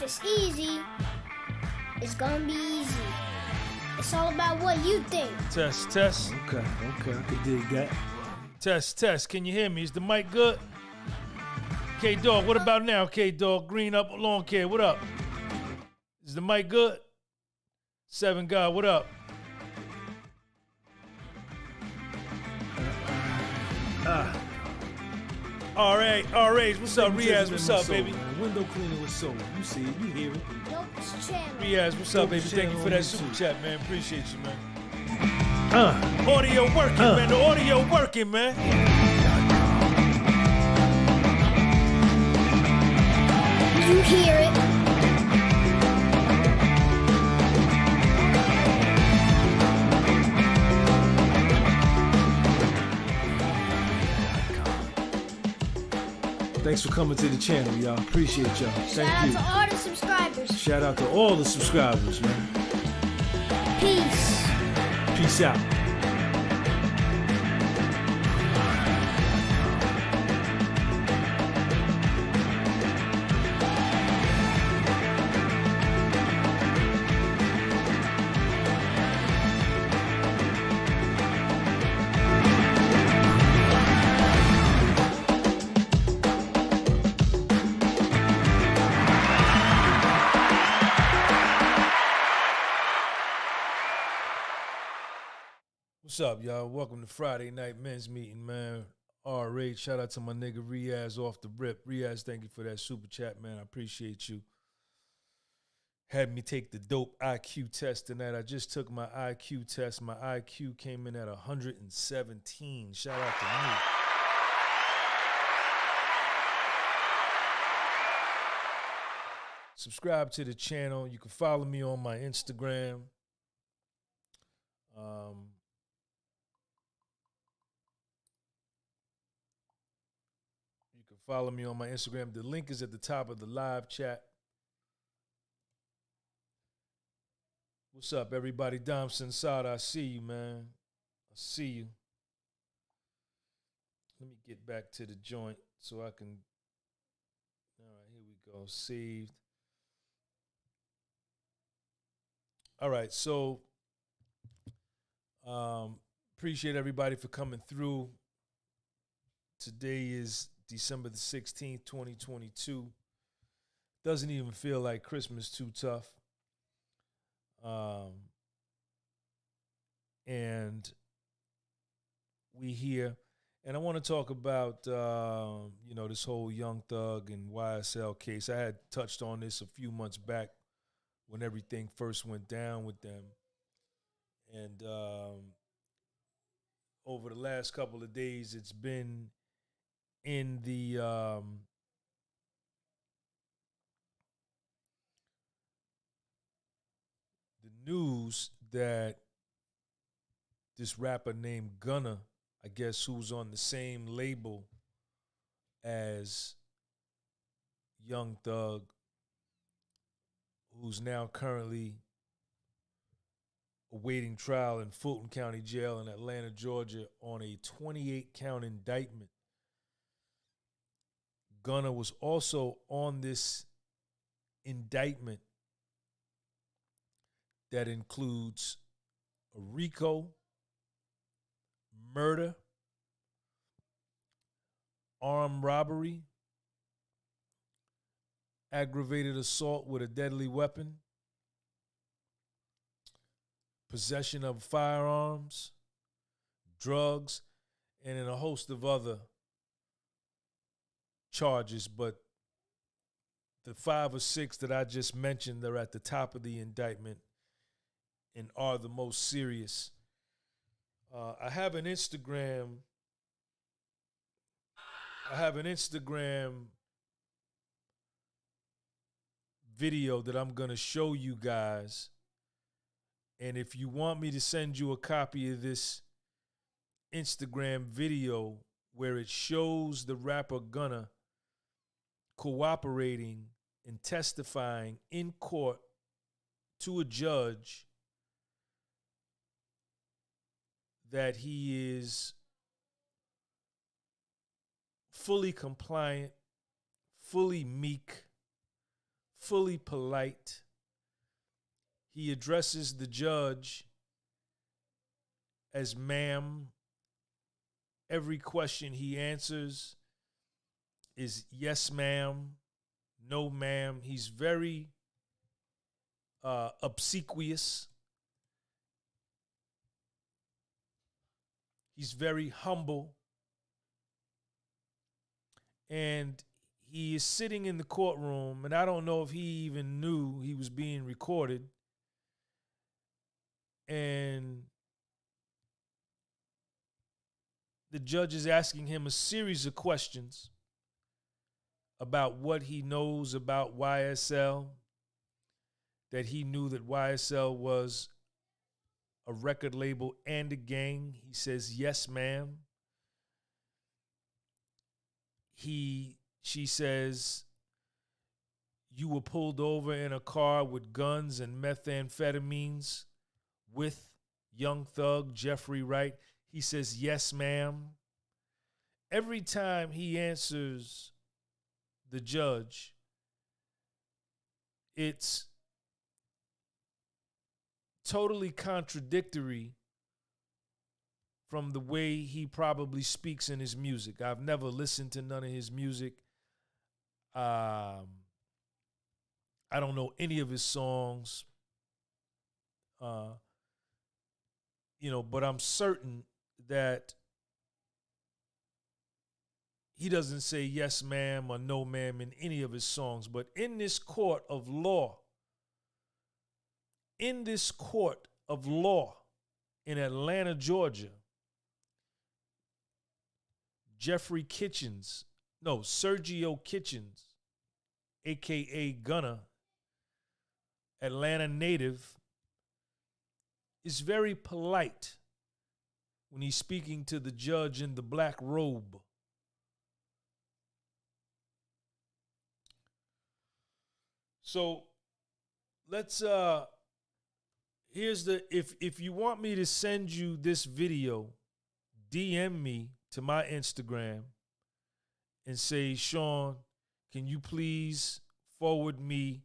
If it's easy, it's gonna be easy. It's all about what you think. Test. Okay, I can dig that. Test. Can you hear me? Is the mic good? K-Dog, what about now, K-Dog? Green up, long K, what up? Is the mic good? 7 God, what up? R.A.'s, what's up? Riaz, what's up, baby? Window cleaner with soul. You see it, you hear it. Dopest channel. Riaz, what's up, baby? Thank you for that super chat, man. Appreciate you, man. Audio working, man. The audio working, man. You hear it. Thanks for coming to the channel, y'all. Appreciate y'all. Thank you. Shout out to all the subscribers. Shout out to all the subscribers, man. Peace. Peace out. What's up, y'all? Welcome to Friday Night Men's Meeting, man. R.A. Shout out to my nigga Riaz off the rip. Riaz, thank you for that super chat, man. I appreciate you. Had me take the dope IQ test tonight. I just took my IQ test. My IQ came in at 117. Shout out to me. Subscribe to the channel. You can follow me on my Instagram. You can follow me on my Instagram. The link is at the top of the live chat. What's up, everybody? Dom Sensada, I see you, man. I see you. Let me get back to the joint so I can. All right, here we go. Saved. All right, so appreciate everybody for coming through. Today is December the 16th, 2022. Doesn't even feel like Christmas too tough. And we here. And I want to talk about, this whole Young Thug and YSL case. I had touched on this a few months back when everything first went down with them. And over the last couple of days, it's been in the news that this rapper named Gunna, I guess, who's on the same label as Young Thug, who's now currently awaiting trial in Fulton County Jail in Atlanta, Georgia, on a 28-count indictment. Gunna was also on this indictment that includes a Rico, murder, armed robbery, aggravated assault with a deadly weapon, possession of firearms, drugs, and in a host of other charges. But the 5 or 6 that I just mentioned, they're at the top of the indictment and are the most serious. I have an Instagram video that I'm going to show you guys. And if you want me to send you a copy of this Instagram video where it shows the rapper Gunna cooperating and testifying in court to a judge that he is fully compliant, fully meek, fully polite. He addresses the judge as ma'am. Every question he answers is yes, ma'am, no, ma'am. He's very obsequious. He's very humble. And he is sitting in the courtroom, and I don't know if he even knew he was being recorded. And the judge is asking him a series of questions about what he knows about YSL, that he knew that YSL was a record label and a gang. He says, yes, ma'am. She says, you were pulled over in a car with guns and methamphetamines with Young Thug, Jeffrey Wright. He says, yes, ma'am. Every time he answers the judge, it's totally contradictory from the way he probably speaks in his music. I've never listened to none of his music. I don't know any of his songs. But I'm certain that he doesn't say yes, ma'am, or no, ma'am in any of his songs. But in this court of law, in Atlanta, Georgia, Sergio Kitchens, a.k.a. Gunna, Atlanta native, is very polite when he's speaking to the judge in the black robe. So let's if you want me to send you this video, DM me to my Instagram and say, Sean, can you please forward me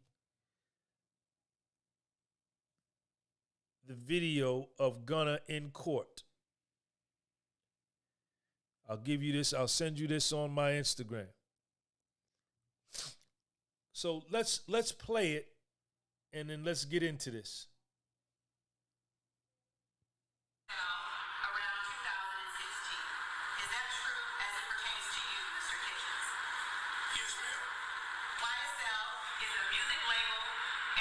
the video of Gunna in court? I'll send you this on my Instagram. So let's play it, and then let's get into this. Around 2016. Is that true as it pertains to you, Mr. Kitchens? Yes, ma'am. YSL is a music label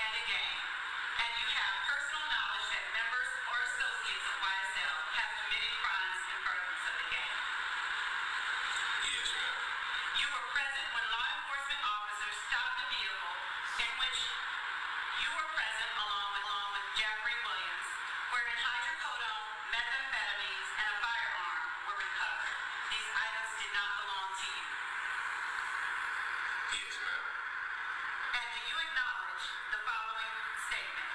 and a gang, and you have personal knowledge that members or associates of YSL have committed crimes in furtherance of the gang. Yes, ma'am. You were present when law enforcement officers stopped the vehicle in which you were present along with Jeffrey Williams, wherein hydrocodone, methamphetamines, and a firearm were recovered. These items did not belong to you. Yes, ma'am. And do you acknowledge the following statement?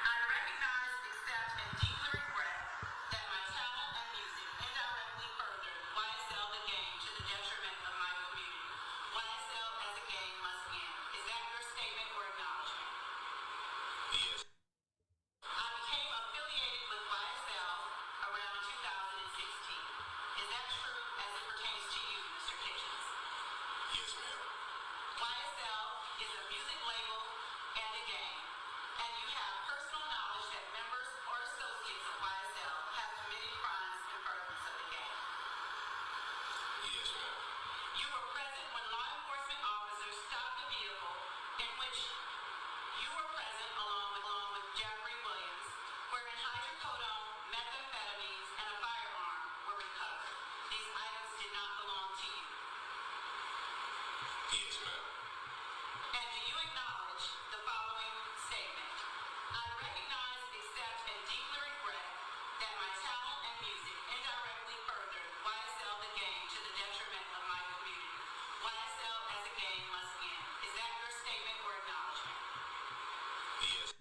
I recognize, accept, and deeply regret that my talent and music indirectly furthered YSL the gang to the detriment of my community. YSL as a gang must end. Is that your statement or acknowledgement? Yes. I became affiliated with YSL around 2016. Is that true as it pertains to you, Mr. Kitchens? Yes, ma'am. YSL is a music label and a gang, and you have personal knowledge that members or associates of YSL have committed crimes in furtherance of the gang. Yes, ma'am. You were present when law enforcement officers stopped the vehicle in which you were present along with Jeffrey Williams, wherein hydrocodone, methamphetamines, and a firearm were recovered. These items did not belong to you. Yes, ma'am. And do you acknowledge the following statement? I recognize, accept, and deeply regret that my talent and music indirectly furthered YSL the gang to the detriment of my community. YSL as a gang must end. Is that your statement or acknowledgement? Yes.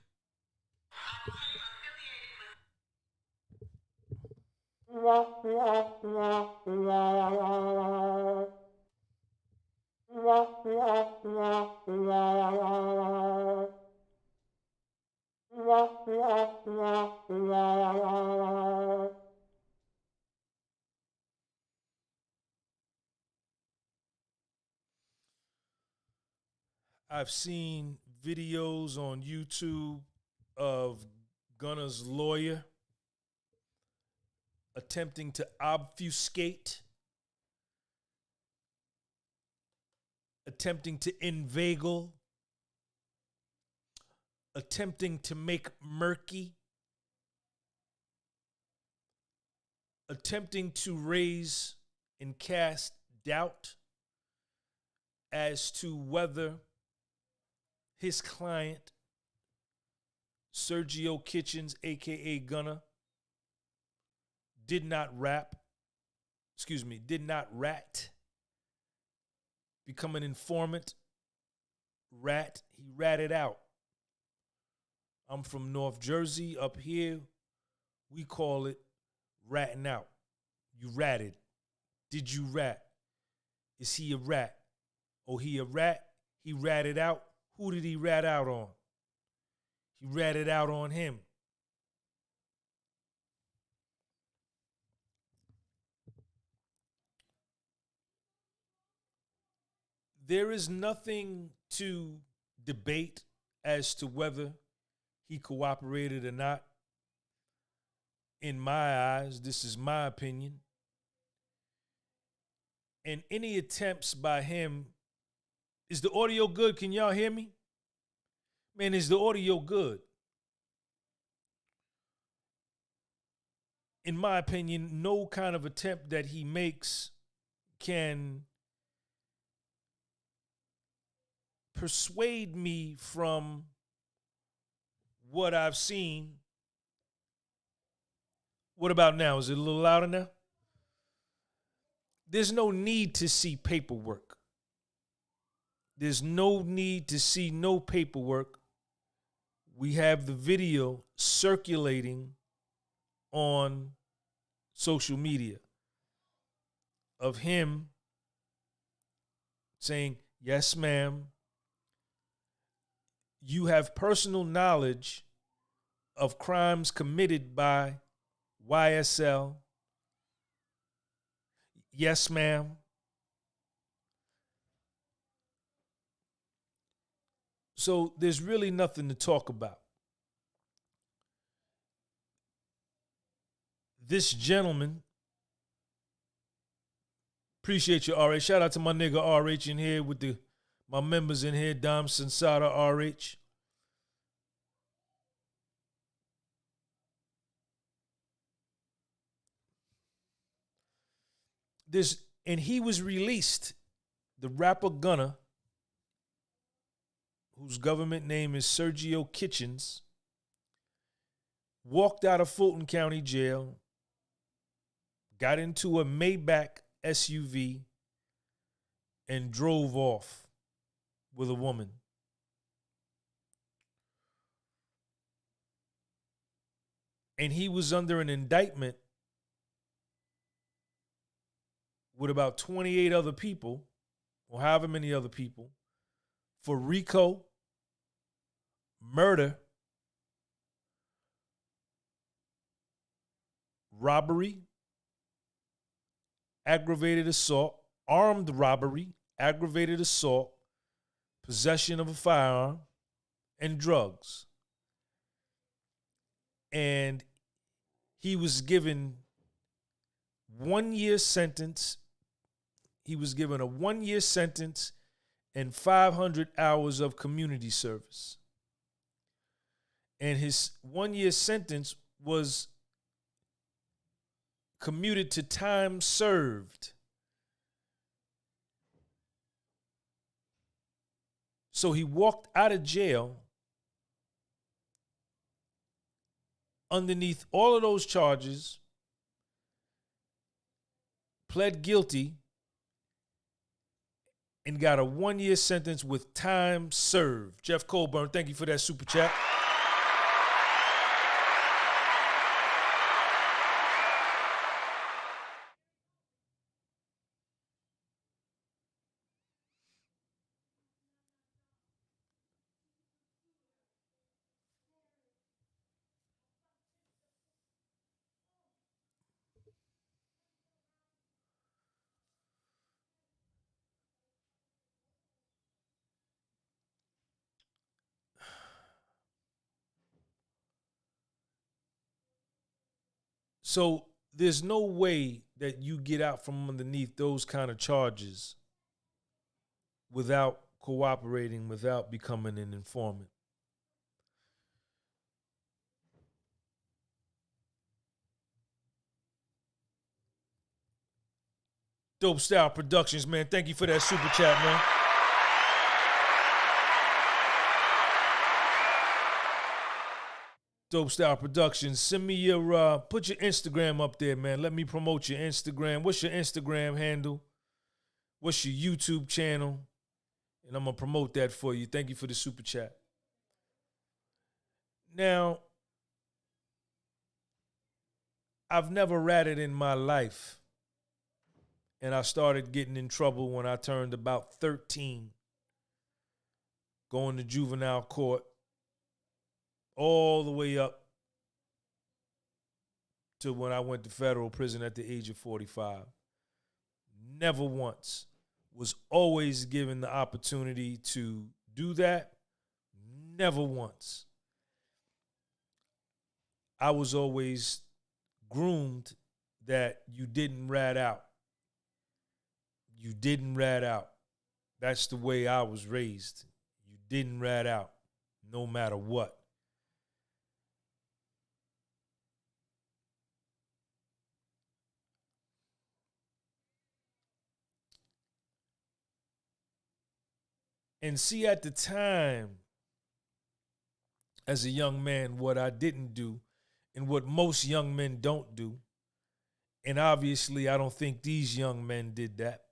I became affiliated with I've seen videos on YouTube of Gunna's lawyer attempting to obfuscate, attempting to inveigle, attempting to make murky, attempting to raise and cast doubt as to whether his client, Sergio Kitchens, aka Gunna, did not rat, become an informant, he ratted out. I'm from North Jersey. Up here, we call it ratting out. You ratted. Did you rat? Is he a rat? Oh, he a rat? He ratted out. Who did he rat out on? He ratted out on him. There is nothing to debate as to whether he cooperated or not. In my eyes, this is my opinion. And any attempts by him, is the audio good? Can y'all hear me? Man, is the audio good? In my opinion, no kind of attempt that he makes can persuade me from what I've seen. What about now? Is it a little louder now? There's no need to see paperwork. There's no need to see no paperwork. We have the video circulating on social media of him saying, "Yes, ma'am, you have personal knowledge of crimes committed by YSL. Yes, ma'am." So there's really nothing to talk about. This gentleman, appreciate you, RH. Shout out to my nigga RH in here with my members in here, Dom Sensata, RH. And he was released, the rapper Gunna, whose government name is Sergio Kitchens, walked out of Fulton County Jail, got into a Maybach SUV, and drove off with a woman. And he was under an indictment with about 28 other people, or however many other people, for Rico, murder, robbery, aggravated assault, armed robbery, aggravated assault, possession of a firearm, and drugs. And he was given 1 year sentence. He was given a 1 year sentence and 500 hours of community service. And his 1 year sentence was commuted to time served. So he walked out of jail underneath all of those charges, pled guilty, and got a 1 year sentence with time served. Jeff Colburn, thank you for that super chat. So there's no way that you get out from underneath those kind of charges without cooperating, without becoming an informant. Dope Style Productions, man. Thank you for that super chat, man. Dope Style Productions. Send me your, put your Instagram up there, man. Let me promote your Instagram. What's your Instagram handle? What's your YouTube channel? And I'm going to promote that for you. Thank you for the super chat. Now, I've never ratted in my life. And I started getting in trouble when I turned about 13, going to juvenile court, all the way up to when I went to federal prison at the age of 45. Never once. Was always given the opportunity to do that. Never once. I was always groomed that you didn't rat out. You didn't rat out. That's the way I was raised. You didn't rat out, no matter what. And see, at the time, as a young man, what I didn't do, and what most young men don't do, and obviously I don't think these young men did that,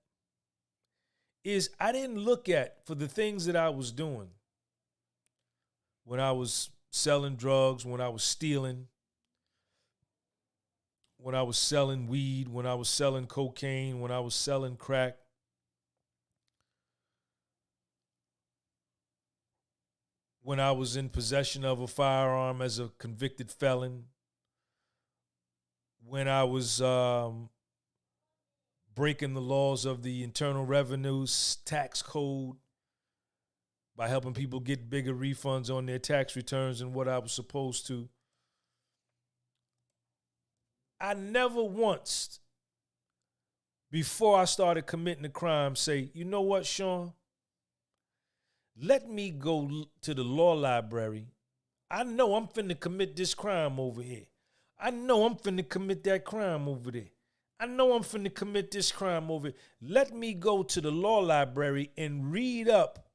is I didn't look at, for the things that I was doing, when I was selling drugs, when I was stealing, when I was selling weed, when I was selling cocaine, when I was selling crack, when I was in possession of a firearm as a convicted felon, when I was breaking the laws of the Internal Revenue tax code by helping people get bigger refunds on their tax returns than what I was supposed to. I never once, before I started committing a crime, say, you know what, Sean? Let me go to the law library. I know I'm finna commit this crime over here. I know I'm finna commit that crime over there. I know I'm finna commit this crime over here. Let me go to the law library and read up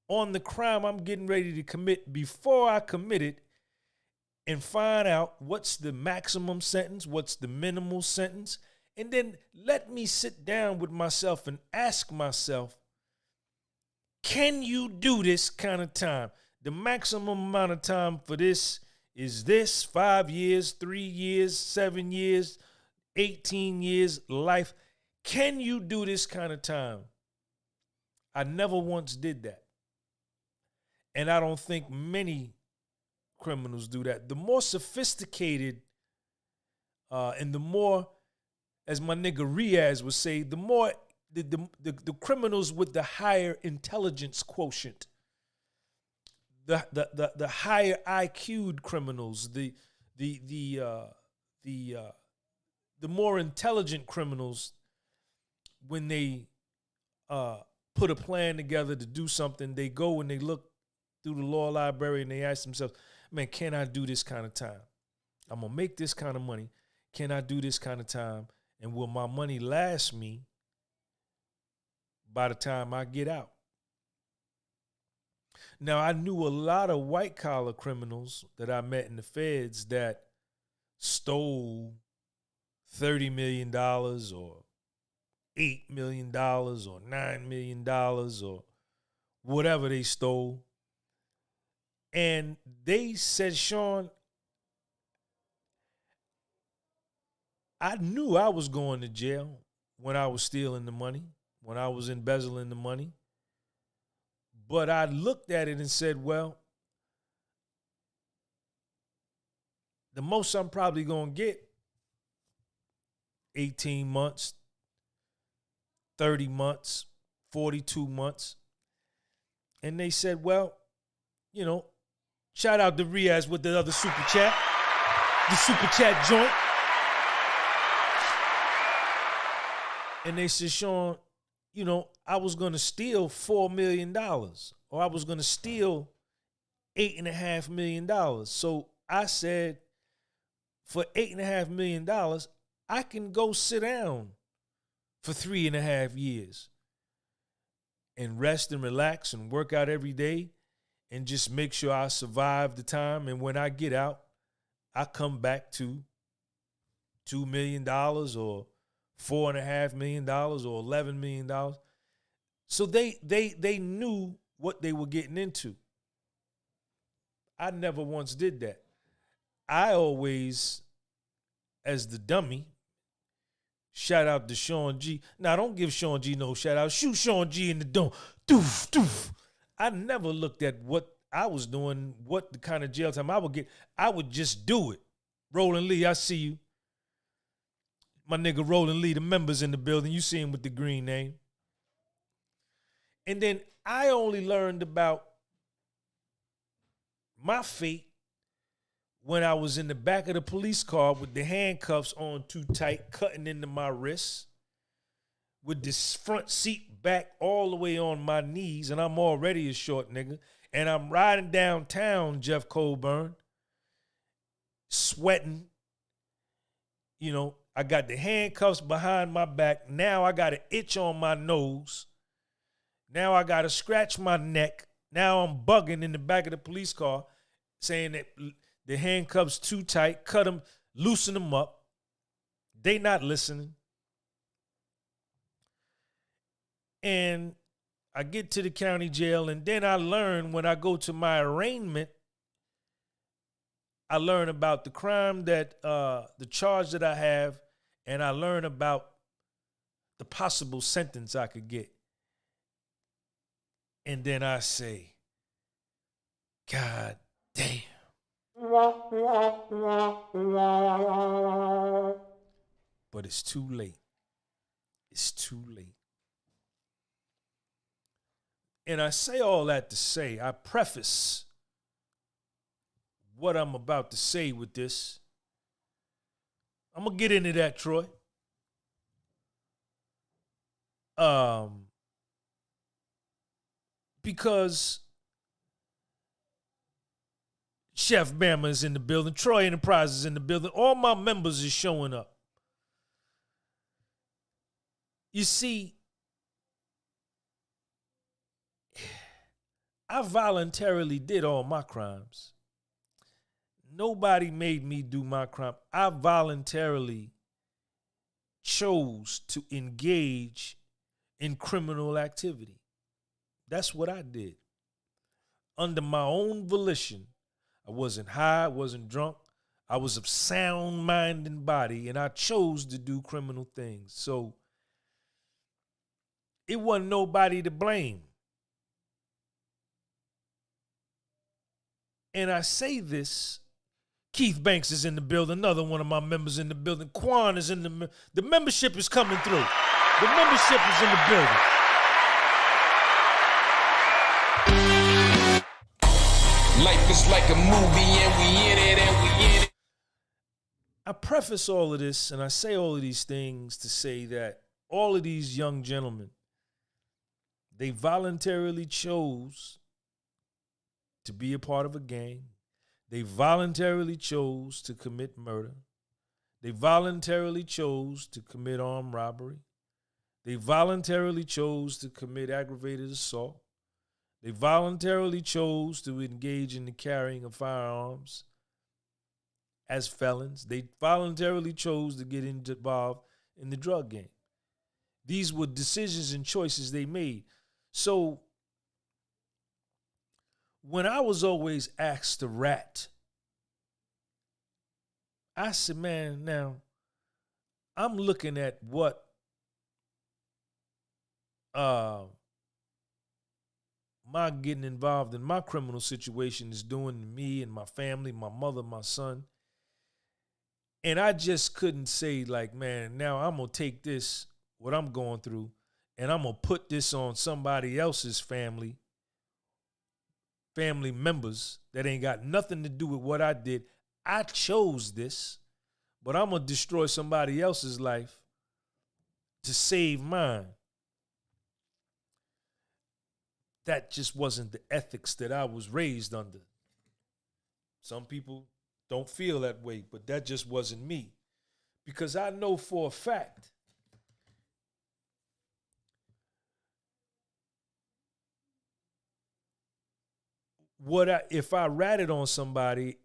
on the crime I'm getting ready to commit before I commit it and find out what's the maximum sentence, what's the minimal sentence, and then let me sit down with myself and ask myself, can you do this kind of time? The maximum amount of time for this is this, 5 years, 3 years, 7 years, 18 years, life. Can you do this kind of time? I never once did that. And I don't think many criminals do that. The more sophisticated and the more, as my nigga Riaz would say, the more the criminals with the higher intelligence quotient, the higher IQ'd criminals, the more intelligent criminals, when they put a plan together to do something, they go and they look through the law library and they ask themselves, man, can I do this kind of time? I'm going to make this kind of money. Can I do this kind of time? And will my money last me by the time I get out? Now, I knew a lot of white-collar criminals that I met in the feds that stole $30 million or $8 million or $9 million or whatever they stole. And they said, Sean, I knew I was going to jail when I was stealing the money, when I was embezzling the money. But I looked at it and said, well, the most I'm probably going to get 18 months, 30 months, 42 months. And they said, well, you know, shout out to Riaz with the other super chat, the super chat joint. And they said, Sean, you know, I was going to steal $4 million or I was going to steal $8.5 million. So I said, for $8.5 million, I can go sit down for 3.5 years and rest and relax and work out every day and just make sure I survive the time. And when I get out, I come back to $2 million or $4.5 million or $11 million. So they knew what they were getting into. I never once did that. I always, as the dummy, shout out to Sean G. Now, don't give Sean G no shout out. Shoot Sean G in the dome. Doof, doof. I never looked at what I was doing, what the kind of jail time I would get. I would just do it. Roland Lee, I see you. My nigga Roland Lee, the members in the building. You see him with the green name. And then I only learned about my fate when I was in the back of the police car with the handcuffs on too tight, cutting into my wrists, with this front seat back all the way on my knees, and I'm already a short nigga, and I'm riding downtown, Jeff Colburn, sweating. You know, I got the handcuffs behind my back. Now I got an itch on my nose. Now I got to scratch my neck. Now I'm bugging in the back of the police car saying that the handcuffs too tight, cut them, loosen them up. They not listening. And I get to the county jail, and then I learn when I go to my arraignment, I learn about the crime that, the charge that I have, and I learn about the possible sentence I could get. And then I say, God damn. But it's too late. It's too late. And I say all that to say, I preface what I'm about to say with this. I'm going to get into that, Troy. Because Chef Bama is in the building, Troy Enterprise is in the building, all my members is showing up. You see, I voluntarily did all my crimes. Nobody made me do my crime. I voluntarily chose to engage in criminal activity. That's what I did. Under my own volition. I wasn't high, I wasn't drunk. I was of sound mind and body, and I chose to do criminal things. So it wasn't nobody to blame. And I say this, Keith Banks is in the building, another one of my members in the building. Quan is in the membership is coming through. The membership is in the building. Life is like a movie and we in it and we in it. I preface all of this and I say all of these things to say that all of these young gentlemen, they voluntarily chose to be a part of a gang. They voluntarily chose to commit murder. They voluntarily chose to commit armed robbery. They voluntarily chose to commit aggravated assault. They voluntarily chose to engage in the carrying of firearms as felons. They voluntarily chose to get involved in the drug game. These were decisions and choices they made. So when I was always asked to rat, I said, man, now I'm looking at what my getting involved in my criminal situation is doing to me and my family, my mother, my son. And I just couldn't say, like, man, now I'm going to take this, what I'm going through, and I'm going to put this on somebody else's family members that ain't got nothing to do with what I did. I chose this, but I'm going to destroy somebody else's life to save mine. That just wasn't the ethics that I was raised under. Some people don't feel that way, but that just wasn't me. Because I know for a fact if I ratted on somebody,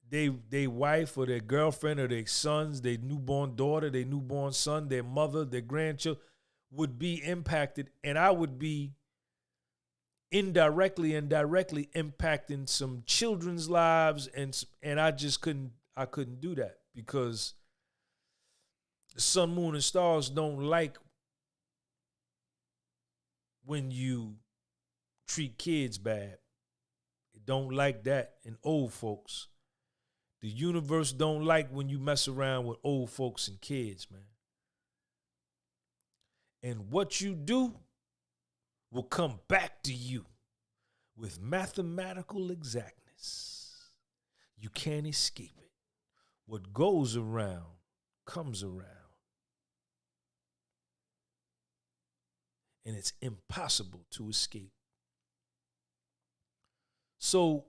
they wife or their girlfriend or their sons, their newborn daughter, their newborn son, their mother, their grandchildren would be impacted, and I would be indirectly and directly impacting some children's lives, and I just couldn't do that because the sun, moon, and stars don't like when you treat kids bad. It don't like that in old folks. The universe don't like when you mess around with old folks and kids, man. And what you do will come back to you with mathematical exactness. You can't escape it. What goes around comes around. And it's impossible to escape. So,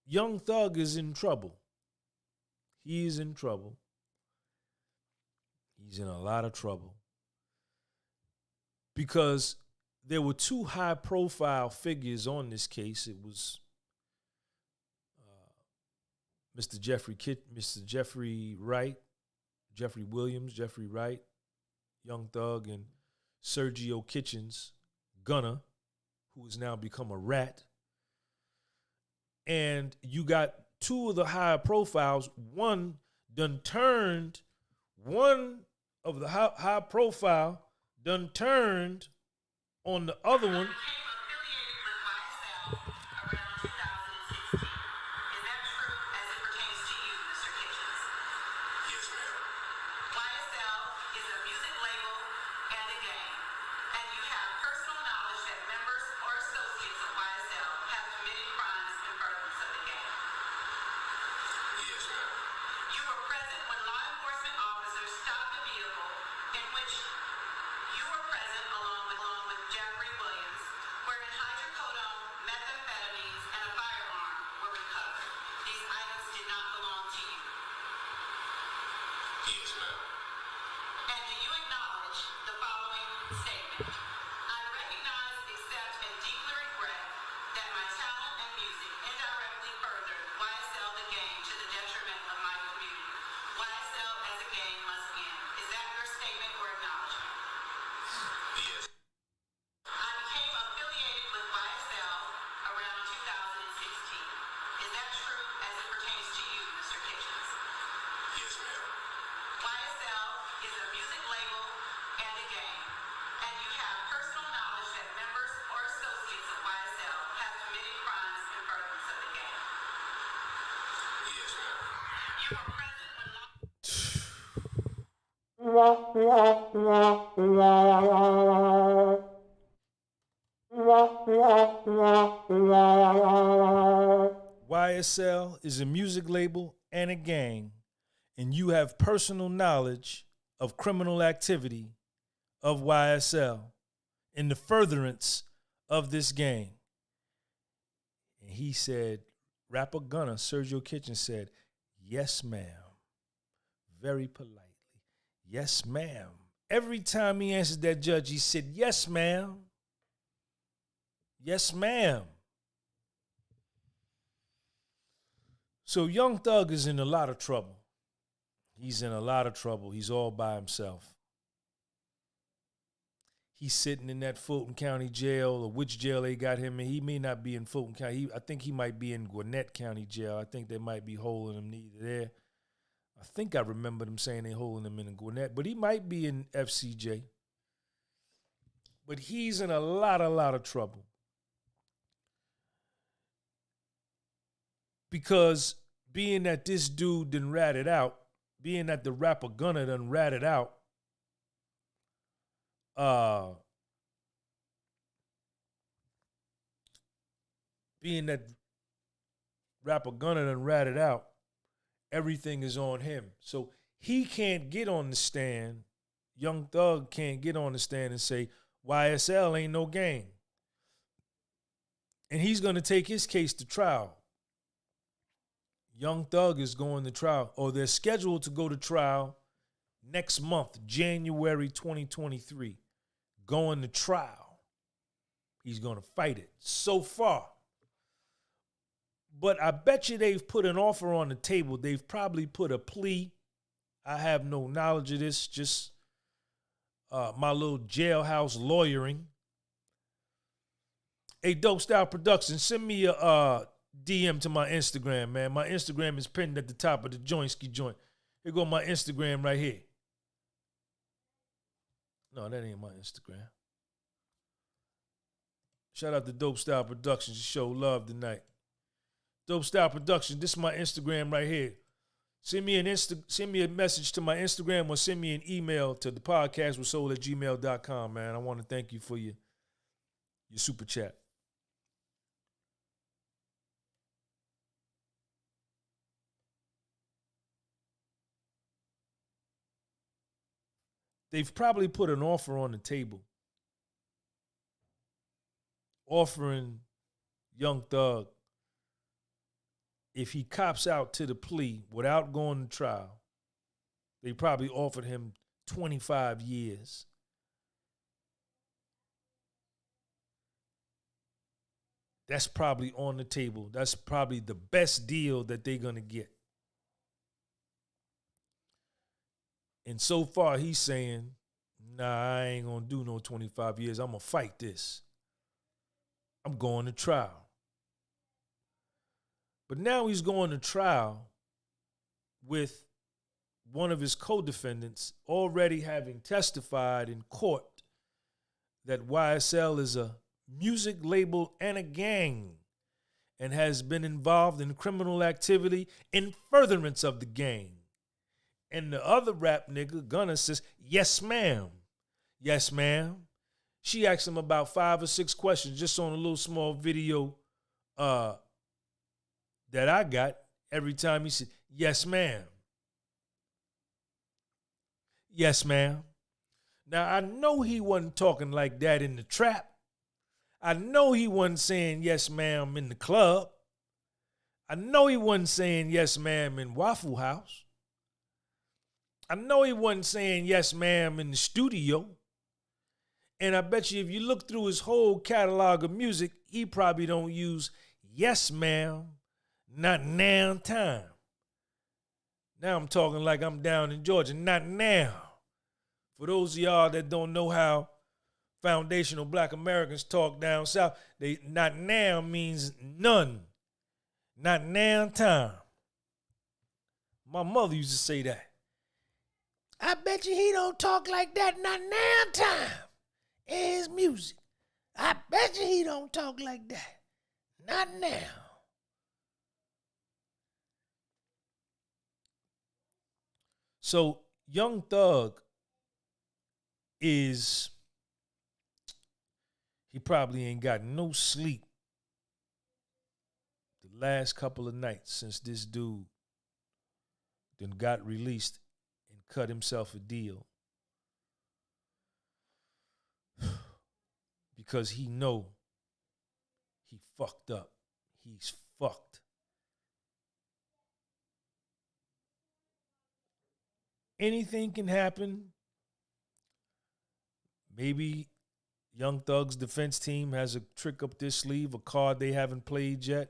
Young Thug is in trouble. He is in trouble. He's in a lot of trouble. Because there were two high-profile figures on this case. It was Mr. Jeffrey Wright, Jeffrey Williams, Jeffrey Wright, Young Thug, and Sergio Kitchens, Gunna, who has now become a rat. And you got two of the high profiles. One of the high profile done turned on the other one. YSL is a music label and a gang, and you have personal knowledge of criminal activity of YSL in the furtherance of this gang. And he said, rapper Gunna, Sergio Kitchen said, yes, ma'am. Very politely. Yes, ma'am. Every time he answered that judge, he said, yes, ma'am. Yes, ma'am. So Young Thug is in a lot of trouble. He's in a lot of trouble. He's all by himself. He's sitting in that Fulton County jail, or which jail they got him in. He may not be in Fulton County. I think he might be in Gwinnett County jail. I think they might be holding him neither there. I think I remember them saying they're holding him in Gwinnett, but he might be in FCJ. But he's in a lot of trouble. Because being that this dude done ratted out, being that the rapper Gunna done ratted out, being that rapper Gunna done ratted out, everything is on him. So he can't get on the stand. Young Thug can't get on the stand and say, YSL ain't no gang. And he's going to take his case to trial. Young Thug is going to trial, or they're scheduled to go to trial next month, January 2023. Going to trial. He's going to fight it so far. But I bet you they've put an offer on the table. They've probably put a plea. I have no knowledge of this, just my little jailhouse lawyering. Hey, Dope Style Productions, send me a DM to my Instagram, man. My Instagram is pinned at the top of the Jointski joint. Here go my Instagram right here. No, that ain't my Instagram. Shout out to Dope Style Productions. You show love tonight. Dope Style Productions, this is my Instagram right here. Send me a message to my Instagram or send me an email to the podcast with soul@gmail.com, man. I want to thank you for your super chat. They've probably put an offer on the table, offering Young Thug, if he cops out to the plea without going to trial, they probably offered him 25 years. That's probably on the table. That's probably the best deal that they're going to get. And so far, he's saying, nah, I ain't going to do no 25 years. I'm going to fight this. I'm going to trial. But now he's going to trial with one of his co-defendants already having testified in court that YSL is a music label and a gang and has been involved in criminal activity in furtherance of the gang. And the other rap nigga, Gunna, says, yes, ma'am. Yes, ma'am. She asked him about 5 or 6 questions just on a little small video that I got. Every time he said, yes, ma'am. Yes, ma'am. Now, I know he wasn't talking like that in the trap. I know he wasn't saying yes, ma'am in the club. I know he wasn't saying yes, ma'am in Waffle House. I know he wasn't saying yes, ma'am in the studio. And I bet you if you look through his whole catalog of music, he probably don't use yes, ma'am, not now time. Now I'm talking like I'm down in Georgia, not now. For those of y'all that don't know how foundational Black Americans talk down south, they not now means none. Not now time. My mother used to say that. I bet you he don't talk like that, not now time. In his music. I bet you he don't talk like that. Not now. So Young Thug he probably ain't got no sleep the last couple of nights since this dude then got released and cut himself a deal. Because he know he fucked up. He's fucked. Anything can happen. Maybe Young Thug's defense team has a trick up their sleeve, a card they haven't played yet.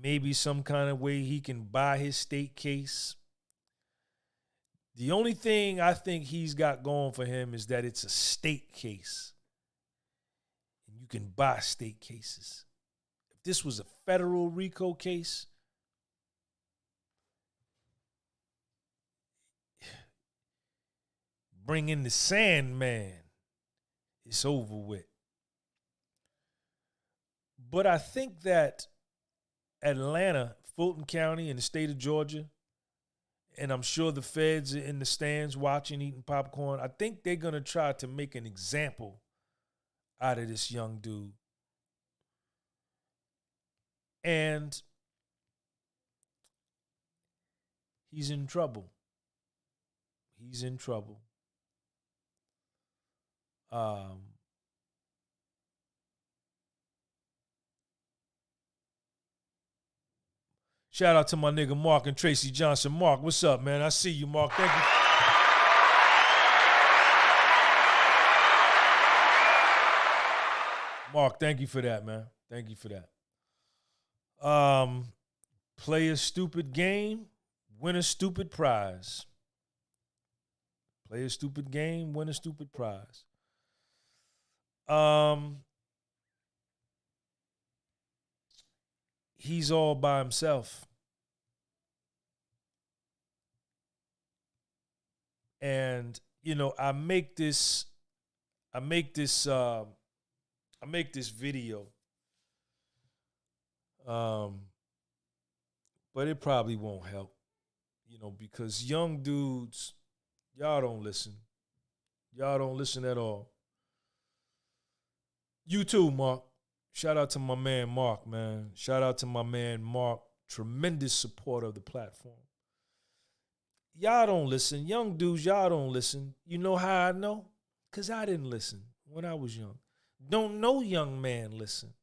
Maybe some kind of way he can buy his state case. The only thing I think he's got going for him is that it's a state case. And you can buy state cases. If this was a federal Rico case, bring in the Sandman, it's over with. But I think that Atlanta, Fulton County, and the state of Georgia, and I'm sure the feds are in the stands watching, eating popcorn, I think they're going to try to make an example out of this young dude. And he's in trouble. He's in trouble. Shout out to my nigga Mark and Tracy Johnson. Mark, what's up, man? I see you, Mark. Thank you. Mark, thank you for that, man. Thank you for that. Play a stupid game, win a stupid prize. Play a stupid game, win a stupid prize. He's all by himself. And, you know, I make this video. But it probably won't help, you know, because young dudes, y'all don't listen. Y'all don't listen at all. You too, Mark. Shout out to my man Mark, man. Shout out to my man Mark. Tremendous support of the platform. Y'all don't listen. Young dudes, y'all don't listen. You know how I know? Because I didn't listen when I was young. Don't no young man listen.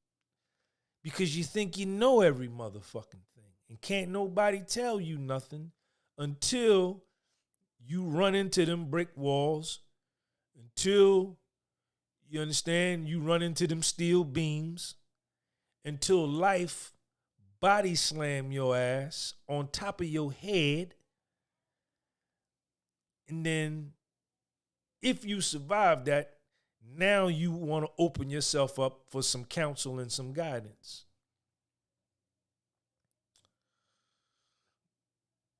Because you think you know every motherfucking thing. And can't nobody tell you nothing until you run into them brick walls, until, you understand, you run into them steel beams, until life body slam your ass on top of your head. And then if you survive that, now you want to open yourself up for some counsel and some guidance.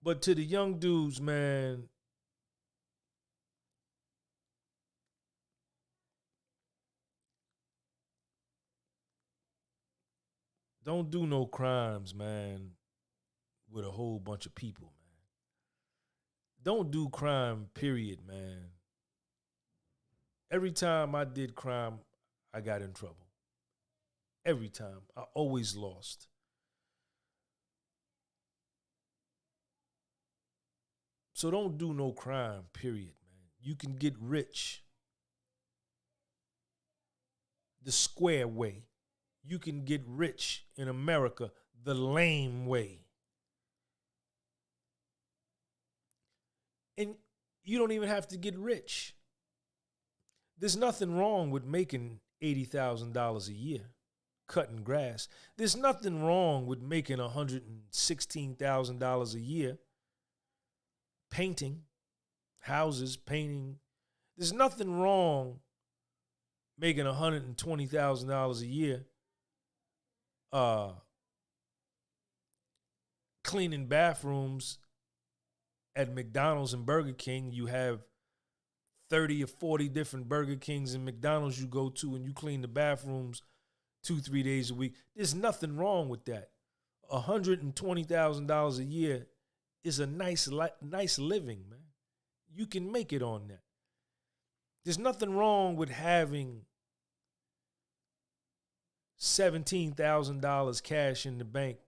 But to the young dudes, man, don't do no crimes, man, with a whole bunch of people, man. Don't do crime, period, man. Every time I did crime, I got in trouble. Every time. I always lost. So don't do no crime, period, man. You can get rich the square way. You can get rich in America the lame way. And you don't even have to get rich. There's nothing wrong with making $80,000 a year cutting grass. There's nothing wrong with making $116,000 a year painting houses, painting. There's nothing wrong making $120,000 a year cleaning bathrooms at McDonald's and Burger King. You have 30 or 40 different Burger Kings and McDonald's you go to, and you clean the bathrooms 2-3 days a week. There's nothing wrong with that. $120,000 a year is a nice living, man. You can make it on that. There's nothing wrong with having $17,000 cash in the bank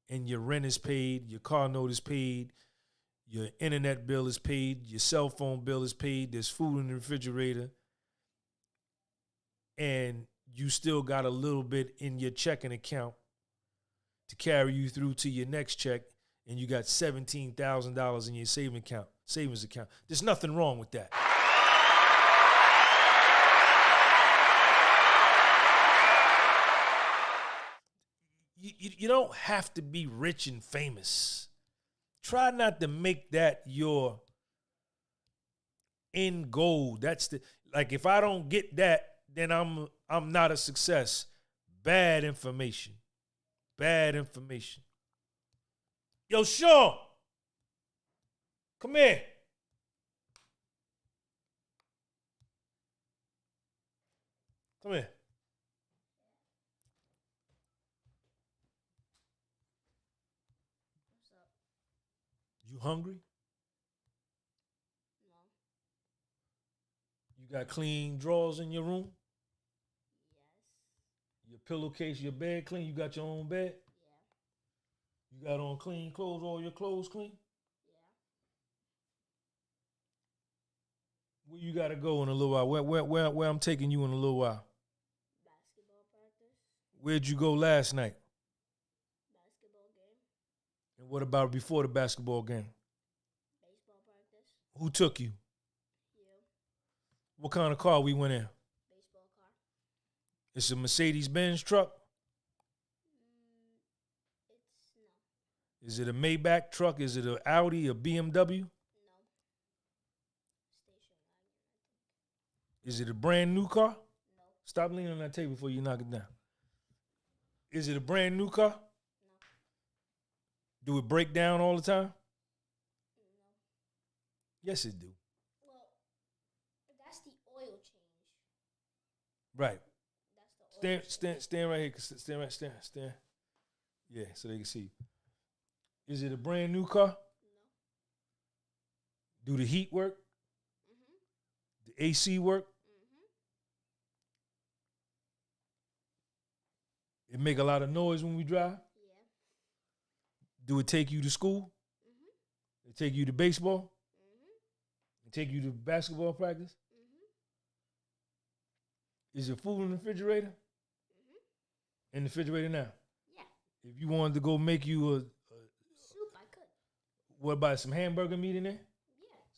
and your rent is paid, your car note is paid, your internet bill is paid, your cell phone bill is paid, there's food in the refrigerator, and you still got a little bit in your checking account to carry you through to your next check, and you got $17,000 in your savings account. There's nothing wrong with that. You don't have to be rich and famous. Try not to make that your end goal. That's like, if I don't get that, then I'm not a success. Bad information. Bad information. Yo, Sean, come here. Come here. What's up? You hungry? No. You got clean drawers in your room? Yes. Your pillowcase, your bed clean? You got your own bed? Yeah. You got on clean clothes, all your clothes clean? Yeah. Where you gotta go in a little while? Where I'm taking you in a little while? Basketball practice. Where'd you go last night? Basketball game. And what about before the basketball game? Baseball practice. Who took you? You. What kind of car we went in? Baseball car. It's a Mercedes-Benz truck? It's no. Is it a Maybach truck? Is it an Audi, a BMW? No. Station wagon, I think. Is it a brand new car? No. Stop leaning on that table before you knock it down. Is it a brand new car? No. Do it break down all the time? No. Yes, it do. Well, that's the oil change. Right. That's the oil change. Stand right here. Stand. Yeah, so they can see you. Is it a brand new car? No. Do the heat work? Mm-hmm. The AC work? Mm-hmm. It make a lot of noise when we drive? Yeah. Do it take you to school? Mm-hmm. It take you to baseball? Mm-hmm. It take you to basketball practice? Mm-hmm. Is there food in the refrigerator? Mm-hmm. In the refrigerator now? Yeah. If you wanted to go make you a Soup, I could. what about some hamburger meat in there? Yeah.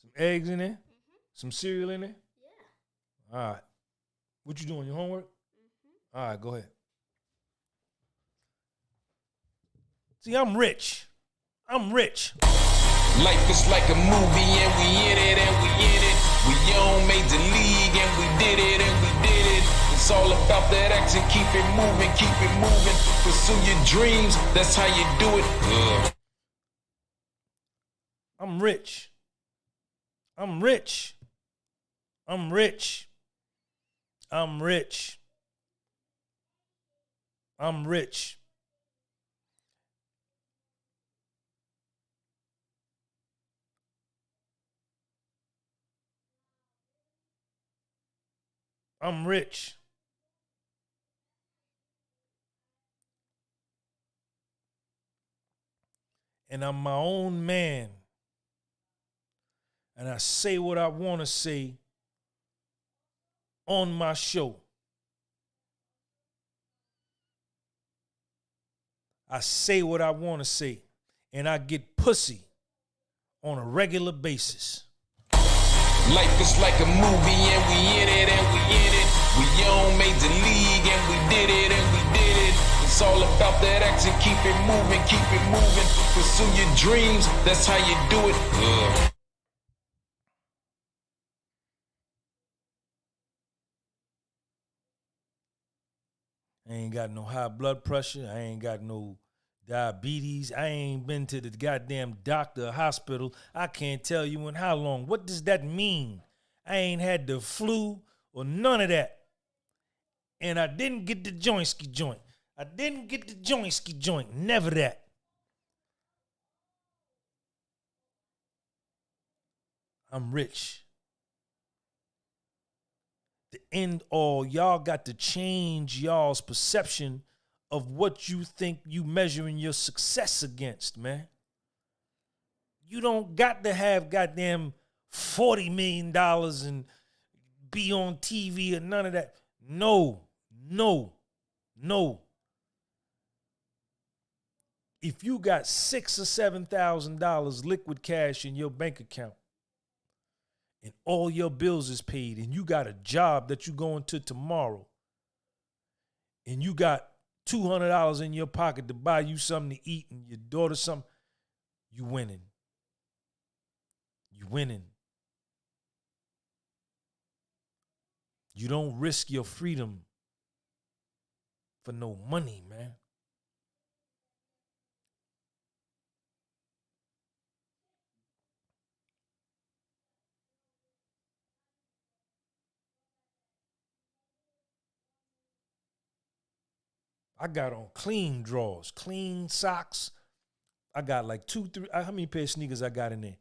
Some eggs in there? Mm-hmm. Some cereal in there? Yeah. All right. What you doing? Your homework? Mm-hmm. All right, go ahead. See, I'm rich. Life is like a movie and we in it and we in it. We on major league and we did it and we did it. It's all about that action, keep it moving, Pursue your dreams, that's how you do it. I'm rich. And I'm my own man. And I say what I want to say on my show. I say what I want to say. And I get pussy on a regular basis. Life is like a movie and we in it and we in it. We on major league and we did it and we did it. It's all about that action, keep it moving, Pursue your dreams, that's how you do it. I ain't got no high blood pressure. I ain't got no diabetes. I ain't been to the goddamn doctor or hospital. I can't tell you in how long. What does that mean? I ain't had the flu or none of that. And I didn't get the jointski joint. Never that. I'm rich. To end all, y'all got to change y'all's perception of what you think you measuring your success against, man. You don't got to have goddamn $40 million and be on TV or none of that. No. If you got $6,000 or $7,000 liquid cash in your bank account and all your bills is paid and you got a job that you going to tomorrow and you got $200 in your pocket to buy you something to eat and your daughter something, you winning. You don't risk your freedom for no money, man. I got on clean drawers, clean socks. I got like 2, 3, how many pair of sneakers I got in there?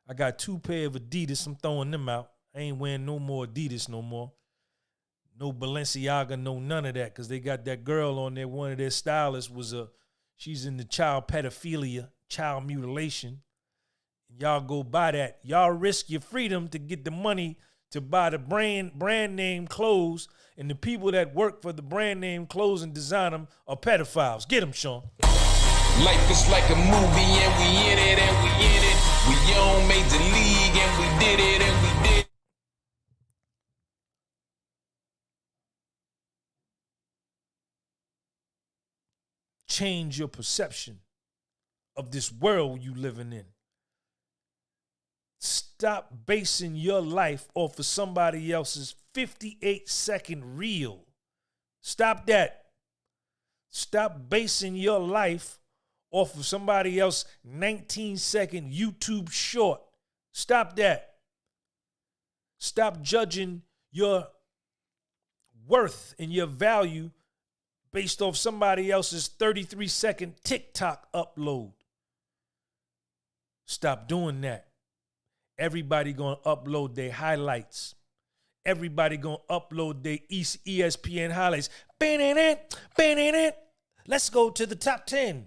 I got 2 pair of Adidas. I'm throwing them out. I ain't wearing no more Adidas no more. No Balenciaga, no none of that, because they got that girl on there. One of their stylists she's in the child pedophilia, child mutilation. Y'all go buy that. Y'all risk your freedom to get the money to buy the brand name clothes, and the people that work for the brand name clothes and design them are pedophiles. Get them, Sean. Life is like a movie and we in it and we in it. We on Major League and we did it and we did. Change your perception of this world you living in. Stop basing your life off of somebody else's 58-second reel. Stop that. Stop basing your life off of somebody else's 19-second YouTube short. Stop that. Stop judging your worth and your value based off somebody else's 33-second TikTok upload. Stop doing that. Everybody gonna upload their highlights. Everybody gonna upload their ESPN highlights. Let's go to the top 10.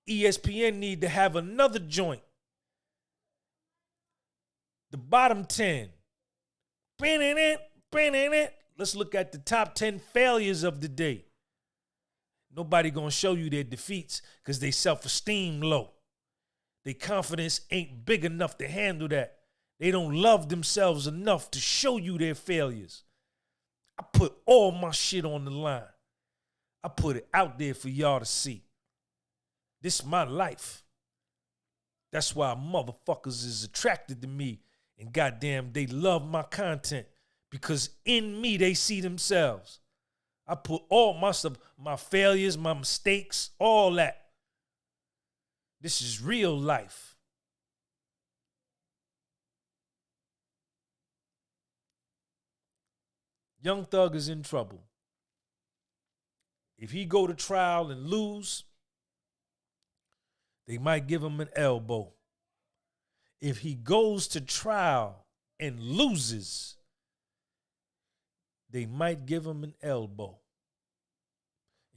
ESPN need to have another joint. The bottom 10. Let's look at the top 10 failures of the day. Nobody gonna show you their defeats because they self-esteem low. Their confidence ain't big enough to handle that. They don't love themselves enough to show you their failures. I put all my shit on the line. I put it out there for y'all to see. This is my life. That's why motherfuckers is attracted to me, and goddamn, they love my content because in me they see themselves. I put all my stuff, my failures, my mistakes, all that. This is real life. Young Thug is in trouble. If he go to trial and lose, they might give him an elbow. If he goes to trial and loses, they might give him an elbow.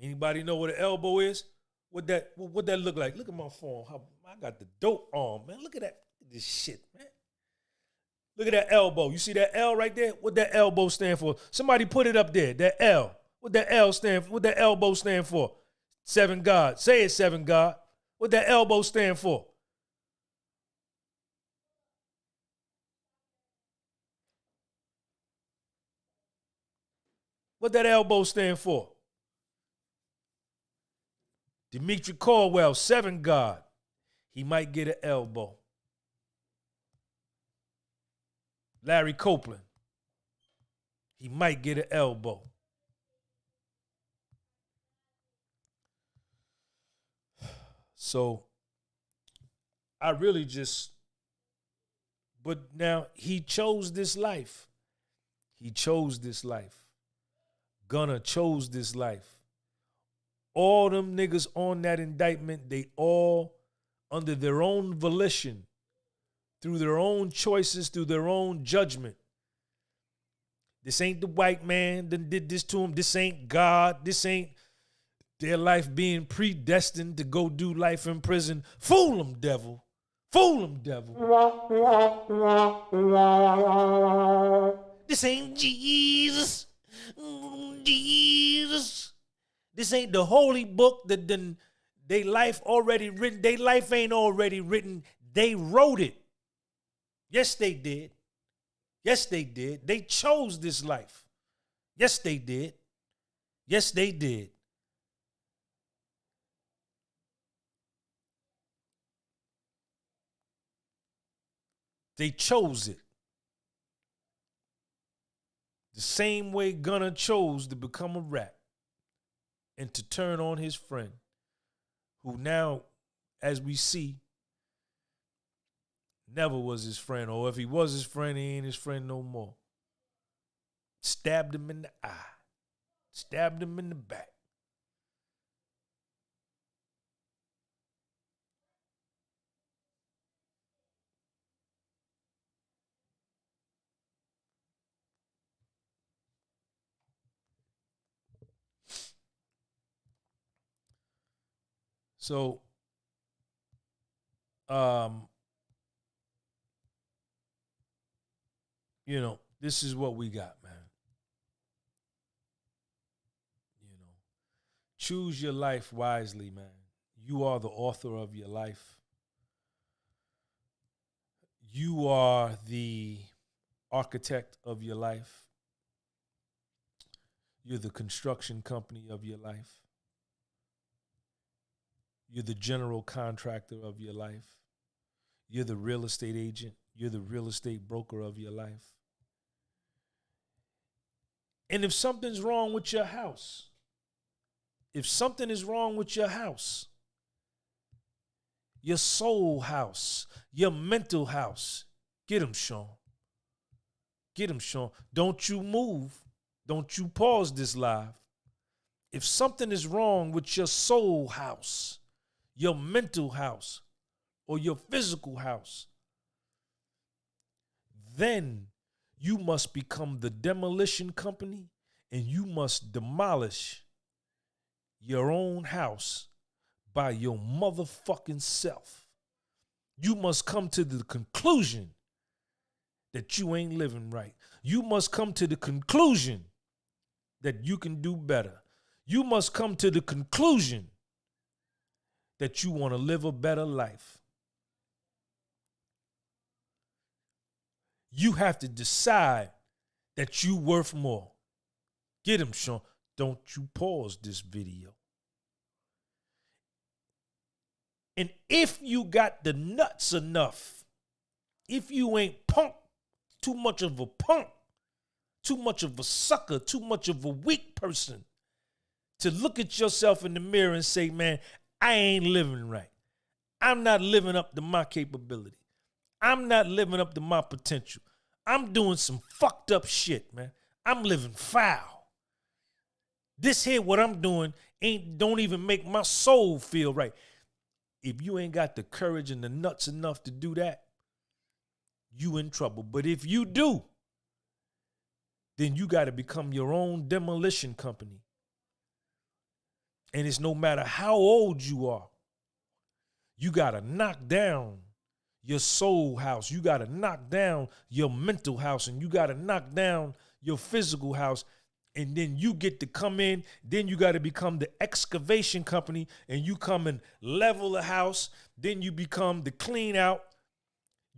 Anybody know what an elbow is? What that look like? Look at my phone. I got the dope arm, man. Look at that. Look at this shit, man. Look at that elbow. You see that L right there? What that elbow stand for? Somebody put it up there. That L. What that L stand for? What that elbow stand for? 7 God. Say it, 7 God. What that elbow stand for? What that elbow stand for? Dimitri Caldwell, 7 God. He might get an elbow. Larry Copeland. He might get an elbow. So I really just, but now he chose this life. He chose this life. Gunna chose this life. All them niggas on that indictment, they all under their own volition, through their own choices, through their own judgment. This ain't the white man that did this to him. This ain't God. This ain't their life being predestined to go do life in prison. Fool them, devil. Fool them, devil. This ain't Jesus. Jesus. This ain't the holy book that they life already written. They life ain't already written. They wrote it. Yes, they did. Yes, they did. They chose this life. Yes, they did. Yes, they did. They chose it. The same way Gunna chose to become a rat and to turn on his friend, who now, as we see, never was his friend, or if he was his friend, he ain't his friend no more. Stabbed him in the eye. Stabbed him in the back. So, this is what we got, man. Choose your life wisely, man. You are the author of your life. You are the architect of your life. You're the construction company of your life. You're the general contractor of your life. You're the real estate agent. You're the real estate broker of your life. And if something's wrong with your house, your soul house, your mental house, get them, Sean. Get them, Sean. Don't you move. Don't you pause this live. If something is wrong with your soul house, your mental house, or your physical house, then you must become the demolition company and you must demolish your own house by your motherfucking self. You must come to the conclusion that you ain't living right. You must come to the conclusion that you can do better. You must come to the conclusion that you want to live a better life. You have to decide that you worth more. Get him, Sean. Don't you pause this video. And if you got the nuts enough, if you ain't too much of a punk, too much of a sucker, too much of a weak person, to look at yourself in the mirror and say, man, I ain't living right. I'm not living up to my capability. I'm not living up to my potential. I'm doing some fucked up shit, man. I'm living foul. This here, what I'm doing, don't even make my soul feel right. If you ain't got the courage and the nuts enough to do that, you in trouble. But if you do, then you got to become your own demolition company. And it's no matter how old you are, you got to knock down your soul house. You got to knock down your mental house, and you got to knock down your physical house. And then you get to come in. Then you got to become the excavation company, and you come and level the house. Then you become the clean out.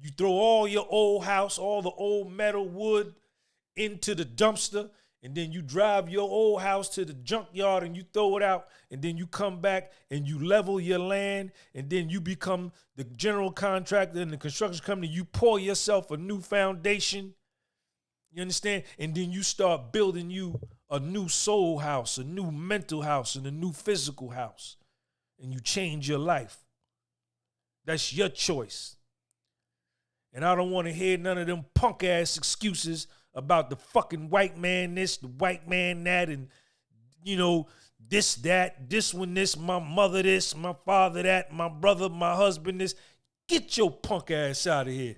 You throw all your old house, all the old metal wood into the dumpster, and then you drive your old house to the junkyard and you throw it out, and then you come back and you level your land, and then you become the general contractor in the construction company. You pour yourself a new foundation. You understand? And then you start building you a new soul house, a new mental house, and a new physical house. And you change your life. That's your choice. And I don't want to hear none of them punk ass excuses about the fucking white man this, the white man that, and this, that, this one this, my mother this, my father that, my brother, my husband this. Get your punk ass out of here.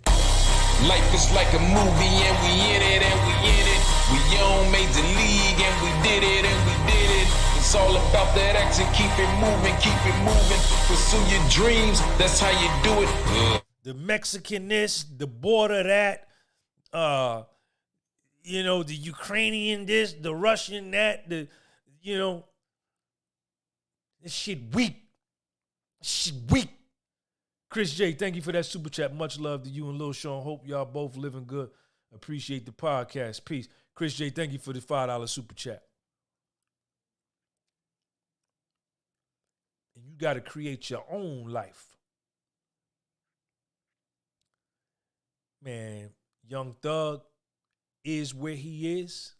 Life is like a movie and we in it and we in it. We on major league and we did it and we did it. It's all about that action, keep it moving, pursue your dreams, that's how you do it. The Mexican this, the border that, the Ukrainian this, the Russian that, this shit weak. Chris J, thank you for that super chat. Much love to you and Lil Sean. Hope y'all both living good. Appreciate the podcast. Peace. Chris J, thank you for the $5 super chat. And you got to create your own life. Man, Young Thug is where he is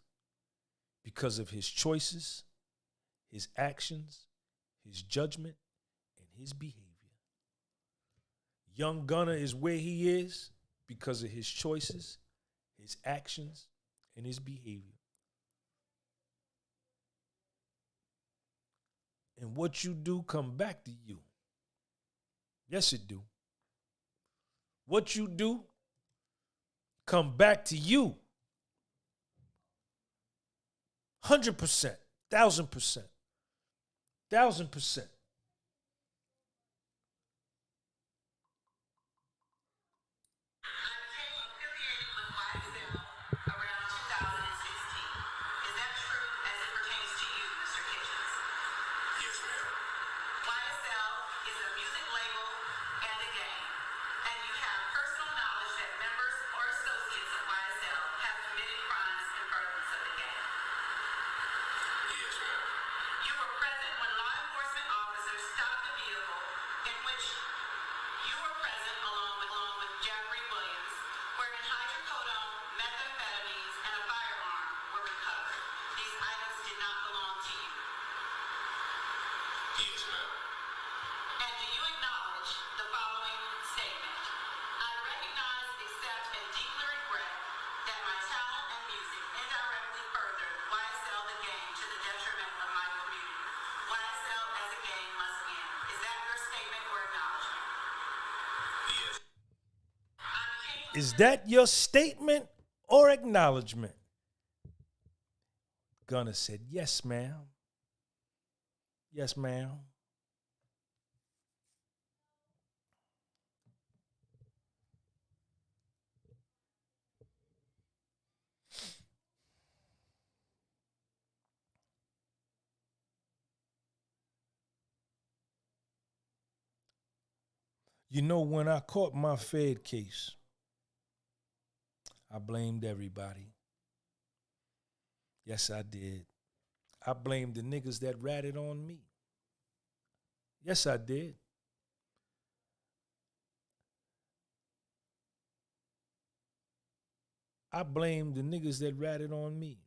because of his choices, his actions, his judgment, and his behavior. Young Gunna is where he is because of his choices, his actions, and his behavior. And what you do come back to you. Yes, it do. What you do come back to you. 100%, 1,000%, 1,000%. Is that your statement or acknowledgement? Gunna said, yes, ma'am. Yes, ma'am. You know, when I caught my Fed case, I blamed everybody. Yes, I did. I blamed the niggas that ratted on me. Yes, I did. I blamed the niggas that ratted on me.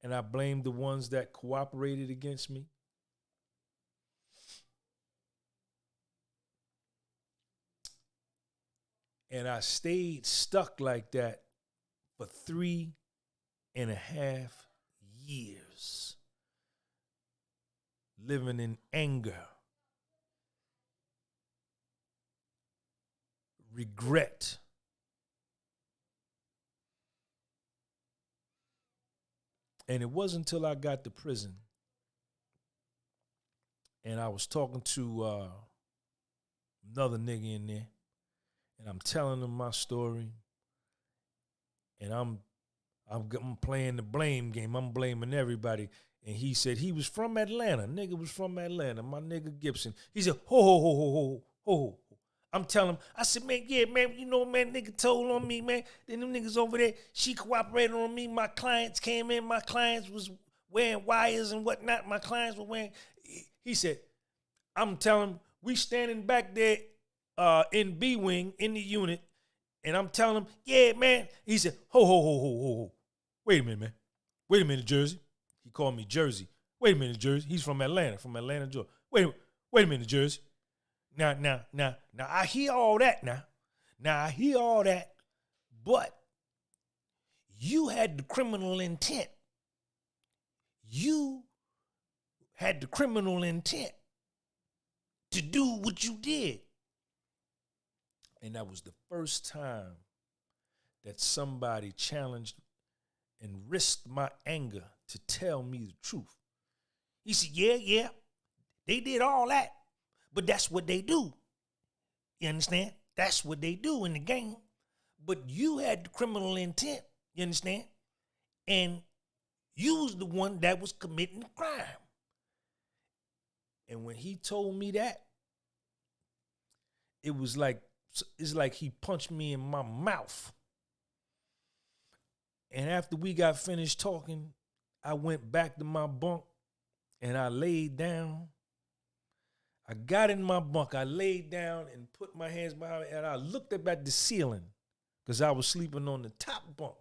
And I blamed the ones that cooperated against me. And I stayed stuck like that for 3.5 years, living in anger, regret, and it wasn't until I got to prison and I was talking to another nigga in there, and I'm telling him my story, and I'm playing the blame game. I'm blaming everybody. And he said he was from Atlanta. Nigga was from Atlanta. My nigga Gibson. He said, ho, ho, ho, ho, ho, ho. I'm telling him, I said, man, yeah, man, you know, man, nigga told on me, man. Then them niggas over there, she cooperated on me. My clients came in. My clients was wearing wires and whatnot. My clients were wearing. He said, I'm telling him, we standing back there in B wing in the unit, and I'm telling him, yeah, man. He said, ho, ho, ho, ho, ho, ho. Wait a minute, man. Wait a minute, Jersey. He called me Jersey. Wait a minute, Jersey. He's from Atlanta, Georgia. Wait a minute, Jersey. Now, I hear all that now. Now, I hear all that, but you had the criminal intent. You had the criminal intent to do what you did. And that was the first time that somebody challenged and risked my anger to tell me the truth. He said, yeah, they did all that, but that's what they do. You understand? That's what they do in the game. But you had the criminal intent, you understand? And you was the one that was committing the crime. And when he told me that, it's like he punched me in my mouth. And after we got finished talking, I went back to my bunk and I laid down. I got in my bunk, I laid down and put my hands behind me, and I looked up at the ceiling because I was sleeping on the top bunk.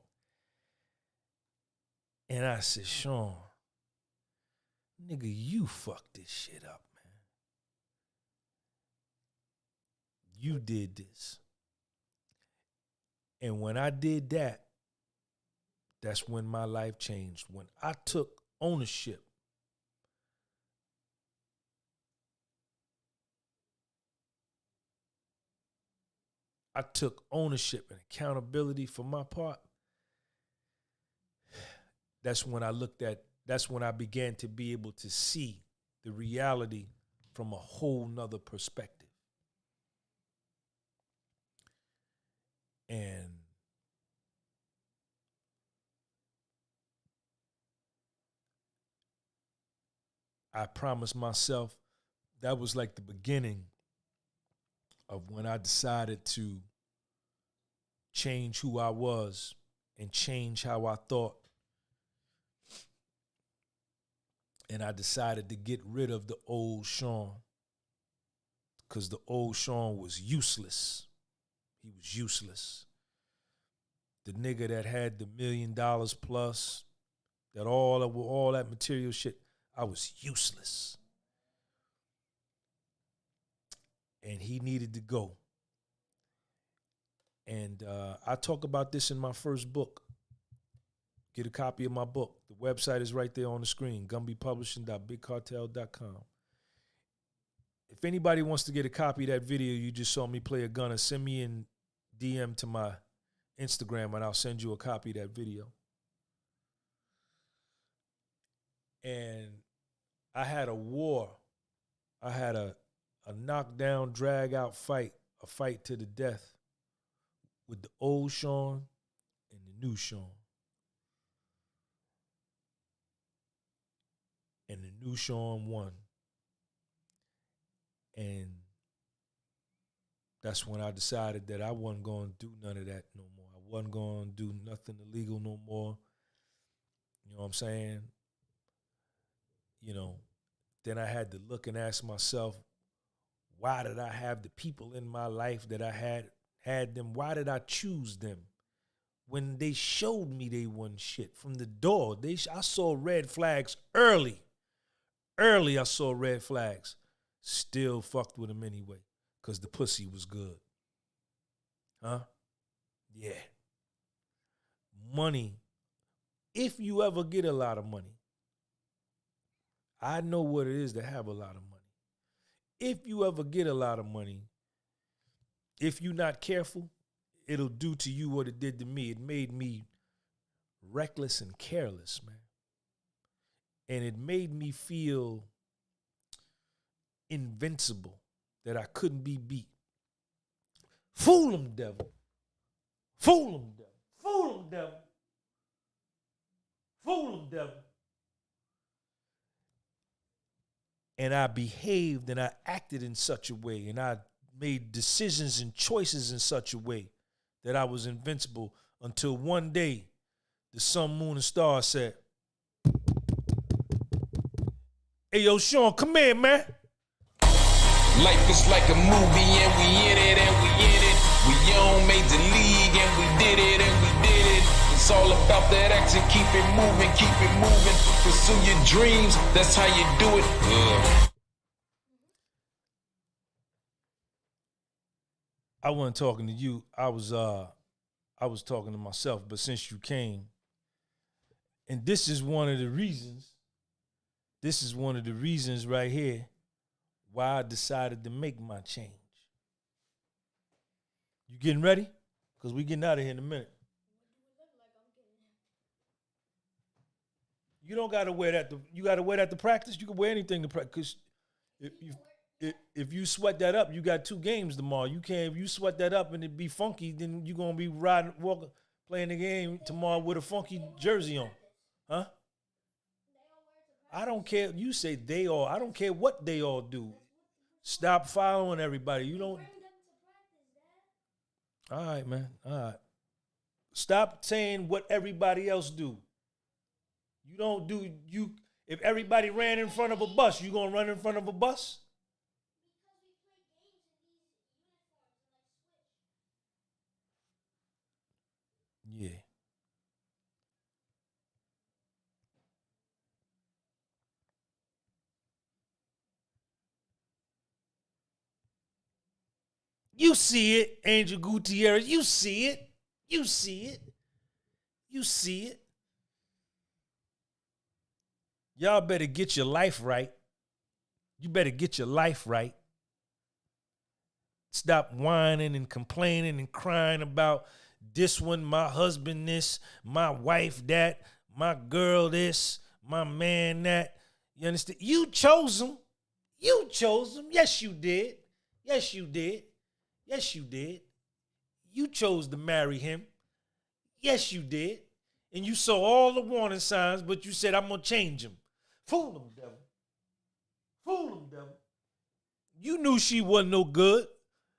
And I said, Sean, nigga, you fucked this shit up, man. You did this. And when I did that, that's when my life changed. When I took ownership and accountability for my part. That's when I began to be able to see the reality from a whole nother perspective. And I promised myself that was like the beginning of when I decided to change who I was and change how I thought. And I decided to get rid of the old Sean because the old Sean was useless. He was useless. The nigga that had the $1 million plus, that all that material shit, I was useless. And he needed to go. And I talk about this in my first book. Get a copy of my book. The website is right there on the screen, gunbypublishing.bigcartel.com. if anybody wants to get a copy of that video you just saw me play a Gunna, send me in DM to my Instagram and I'll send you a copy of that video. And I had a war. I had a knockdown, drag out fight, a fight to the death with the old Sean and the new Sean. And the new Sean won. And that's when I decided that I wasn't going to do none of that no more. I wasn't going to do nothing illegal no more. You know what I'm saying? You know, then I had to look and ask myself, why did I have the people in my life that I had them? Why did I choose them? When they showed me they wasn't shit from the door, I saw red flags early. Early I saw red flags. Still fucked with them anyway, because the pussy was good. Huh? Yeah. Money. If you ever get a lot of money, I know what it is to have a lot of money. If you ever get a lot of money, if you're not careful, it'll do to you what it did to me. It made me reckless and careless, man. And it made me feel invincible, that I couldn't be beat. Fool him, devil. Fool him, devil. Fool him, devil. Fool him, devil. And I behaved and I acted in such a way and I made decisions and choices in such a way that I was invincible until one day the sun, moon, and stars said, "Hey, yo, Sean, come here, man." Life is like a movie and we in it and we in it. We on major league and we did it and we did it. It's all about that action, keep it moving, pursue your dreams, that's how you do it. I wasn't talking to you, I was talking to myself, but since you came, and this is one of the reasons right here why I decided to make my change. You getting ready? Because we getting out of here in a minute. You don't gotta wear that. You gotta wear that to practice. You can wear anything to practice. If you sweat that up, you got 2 games tomorrow. You can't. If you sweat that up and it be funky, then you gonna be walking, playing the game tomorrow with a funky jersey on, huh? I don't care. You say they all. I don't care what they all do. Stop following everybody. You don't. All right, man. All right. Stop saying what everybody else do. You don't do you. If everybody ran in front of a bus, you gonna run in front of a bus? Yeah. You see it, Angel Gutierrez. You see it. You see it. You see it. Y'all better get your life right. You better get your life right. Stop whining and complaining and crying about this one, my husband this, my wife that, my girl this, my man that. You understand? You chose them. You chose them. Yes, you did. Yes, you did. Yes, you did. You chose to marry him. Yes, you did. And you saw all the warning signs, but you said, I'm going to change him. Fool him, devil. Fool him, devil. You knew she wasn't no good,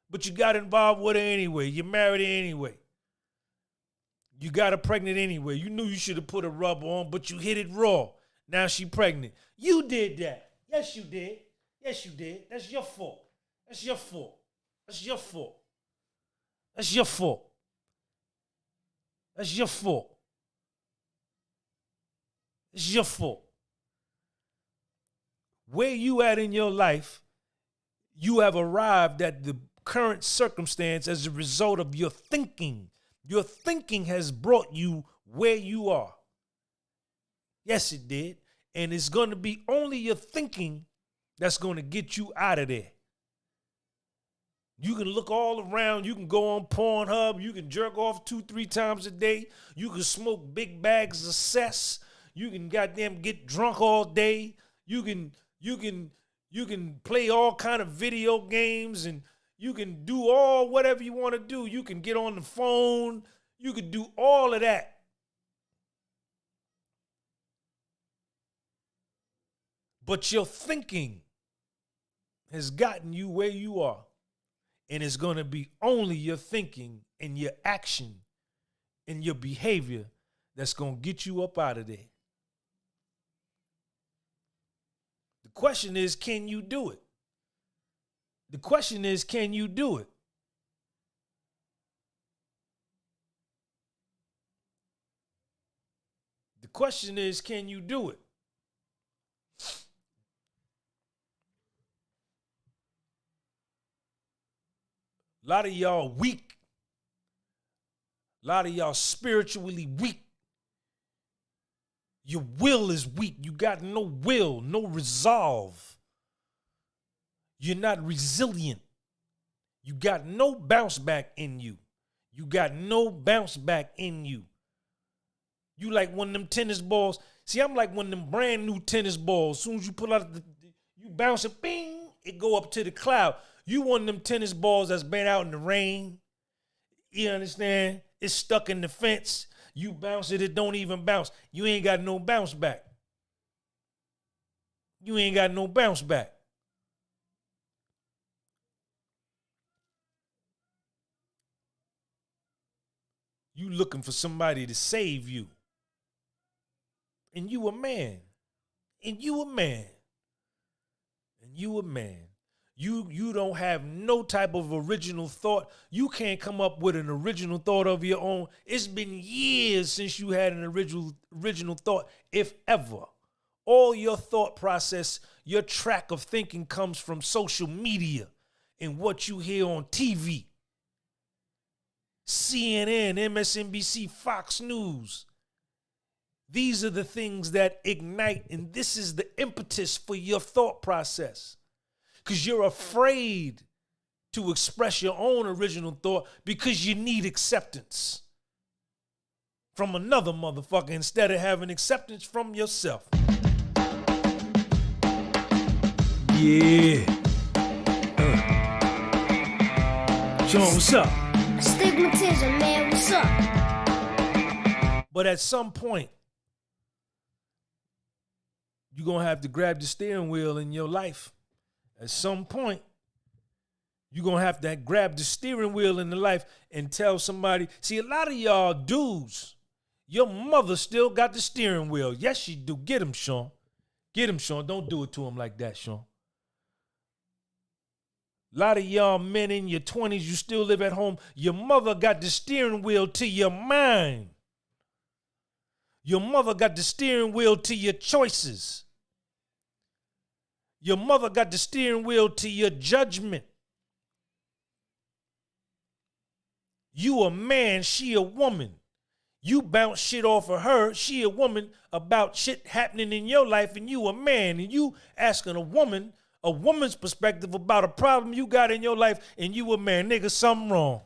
but you got involved with her anyway. You married her anyway. You got her pregnant anyway. You knew you should have put a rub on, but you hit it raw. Now she pregnant. You did that. Yes, you did. Yes, you did. That's your fault. That's your fault. That's your fault. That's your fault. That's your fault. It's your fault. Where you at in your life, you have arrived at the current circumstance as a result of your thinking. Your thinking has brought you where you are. Yes, it did. And it's going to be only your thinking that's going to get you out of there. You can look all around. You can go on Pornhub. You can jerk off 2-3 times a day. You can smoke big bags of cess. You can goddamn get drunk all day. You can play all kind of video games, and you can do all whatever you want to do. You can get on the phone. You can do all of that. But your thinking has gotten you where you are. And it's going to be only your thinking and your action and your behavior that's going to get you up out of there. The question is, can you do it? The question is, can you do it? The question is, can you do it? A lot of y'all weak. A lot of y'all spiritually weak. Your will is weak. You got no will, no resolve. You're not resilient. You got no bounce back in you. You got no bounce back in you. You like one of them tennis balls. See, I'm like one of them brand new tennis balls. As soon as you pull out, you bounce it, bing, it go up to the cloud. You one of them tennis balls that's been out in the rain. You understand? It's stuck in the fence. You bounce it, it don't even bounce. You ain't got no bounce back. You ain't got no bounce back. You looking for somebody to save you. And you a man. And you a man. And you a man. You don't have no type of original thought. You can't come up with an original thought of your own. It's been years since you had an original thought, if ever. All your thought process, your track of thinking comes from social media and what you hear on TV. CNN, MSNBC, Fox News. These are the things that ignite, and this is the impetus for your thought process. Because you're afraid to express your own original thought because you need acceptance from another motherfucker instead of having acceptance from yourself. Yeah. Sean, what's up? Stigmatism, man, what's up? But at some point, you're going to have to grab the steering wheel in your life. At some point, you're going to have to grab the steering wheel in the life and tell somebody. See, a lot of y'all dudes, your mother still got the steering wheel. Yes, she do. Get him, Sean. Get him, Sean. Don't do it to him like that, Sean. A lot of y'all men in your 20s, you still live at home. Your mother got the steering wheel to your mind. Your mother got the steering wheel to your choices. Your mother got the steering wheel to your judgment. You a man, she a woman. You bounce shit off of her, she a woman, about shit happening in your life, and you a man, and you asking a woman's perspective about a problem you got in your life, and you a man. Nigga, something wrong.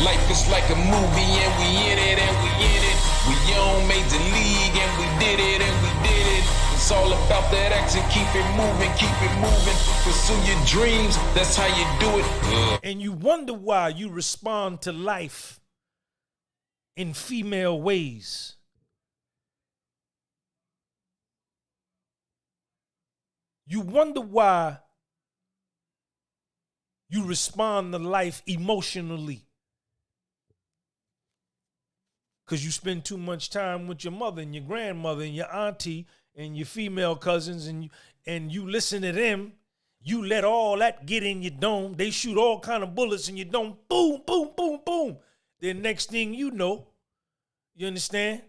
Life is like a movie and we in it and we in it. We on major league and we did it and we did it. It's all about that action, keep it moving, pursue your dreams, that's how you do it. And you wonder why you respond to life in female ways. You wonder why you respond to life emotionally. Because you spend too much time with your mother and your grandmother and your auntie and your female cousins, and you listen to them. You let all that get in your dome. They shoot all kind of bullets in your dome. Boom, boom, boom, boom. Then next thing you know, you understand?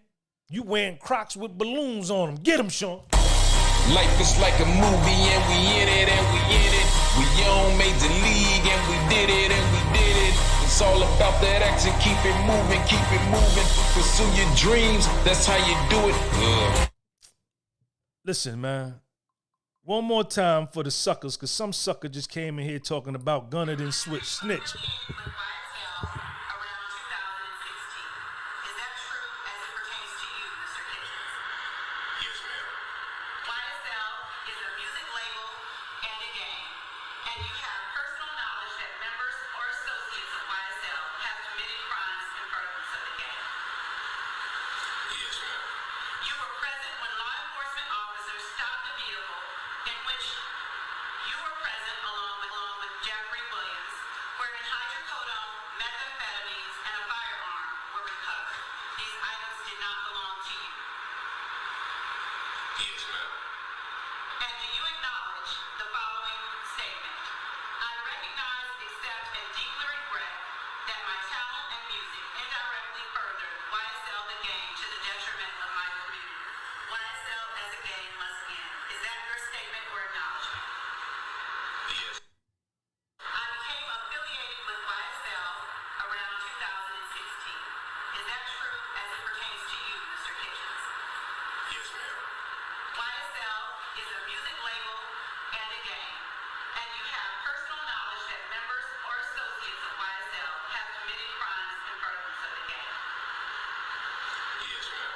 You wearing Crocs with balloons on them. Get them, Sean. Life is like a movie and we in it and we in it. We on major league and we did it and we did it. It's all about that action, keep it moving, pursue your dreams, that's how you do it. Listen, man. One more time for the suckers, because some sucker just came in here talking about Gunna didn't switch snitch. With YSL around 2016. Is that true as it pertains to you, Mr. Kitchens? Yes, ma'am. YSL is a music label and a game, and you have personal knowledge that members or associates of YSL have committed crimes in furtherance of the game. Yes, ma'am. You were present when law enforcement officers stopped the vehicle in which you were present along with Jeffrey Williams, wherein hydrocodone, methamphetamines, and a firearm were recovered. These items did not belong to you. Yes, ma'am. And do you acknowledge the following statement? I recognize, accept, and deeply regret that my talent and music indirectly furthered YSL the game to the detriment of my community. YSL as a game must end. Is that your statement or acknowledgement? Yes. I became affiliated with YSL around 2016. Is that true as it pertains to you, Mr. Kitchens? Yes, ma'am. YSL is a music label and a game, and you have personal knowledge that members or associates of YSL have committed crimes in furtherance of the game. Yes, ma'am.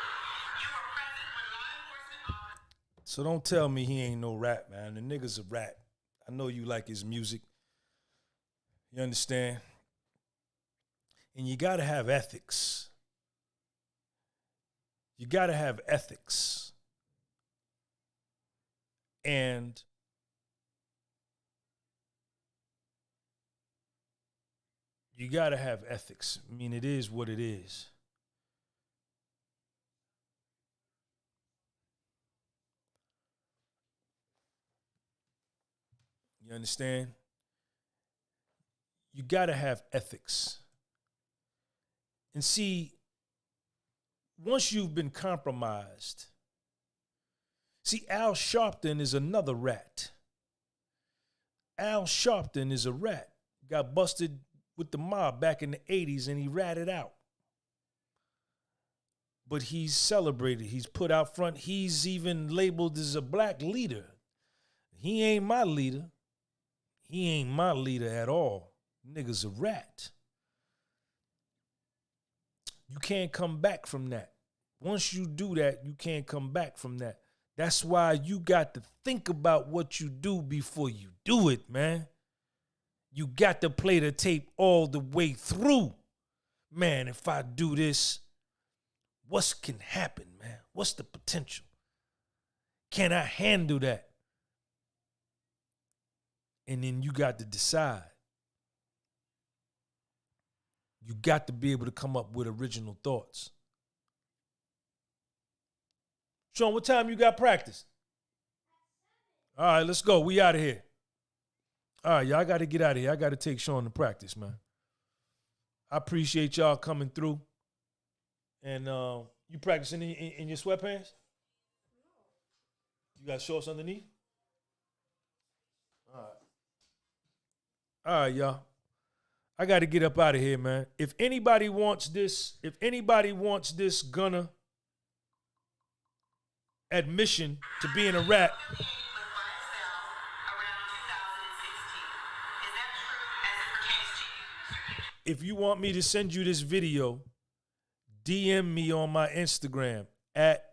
You were present when law enforcement officers... So don't tell me he ain't no rat, man. The nigga's a rat. I know you like his music. You understand? And you gotta have ethics. You gotta have ethics. And you gotta have ethics. I mean, it is what it is. You understand? You got to have ethics. And see, once you've been compromised, see, Al Sharpton is another rat. Al Sharpton is a rat. Got busted with the mob back in the 80s and he ratted out. But he's celebrated. He's put out front. He's even labeled as a black leader. He ain't my leader. He ain't my leader at all. Nigga's a rat. You can't come back from that. Once you do that, you can't come back from that. That's why you got to think about what you do before you do it, man. You got to play the tape all the way through. Man, if I do this, what can happen, man? What's the potential? Can I handle that? And then you got to decide. You got to be able to come up with original thoughts. Sean, what time you got practice? All right, let's go. We out of here. All right, y'all got to get out of here. I got to take Sean to practice, man. I appreciate y'all coming through. And you practicing in your sweatpants? You got shorts underneath? All right. All right, y'all. I got to get up out of here, man. If anybody wants this Gunna admission to being a rat, With YSL around 2016. Is that true as it pertains to you, Mr. Kitchens? if you want me to send you this video, DM me on my Instagram at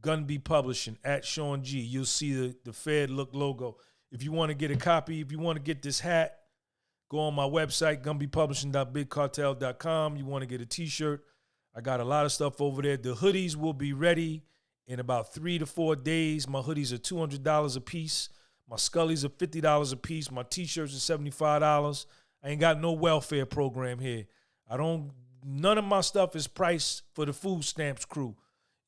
Gunby Publishing, at Sean G. You'll see the Fed Look logo. If you want to get a copy, if you want to get this hat, go on my website, gunbypublishing.bigcartel.com. You want to get a t-shirt, I got a lot of stuff over there. The hoodies will be ready in about 3 to 4 days. My hoodies are $200 a piece. My Scullies are $50 a piece. My t-shirts are $75. I ain't got no welfare program here. None of my stuff is priced for the food stamps crew.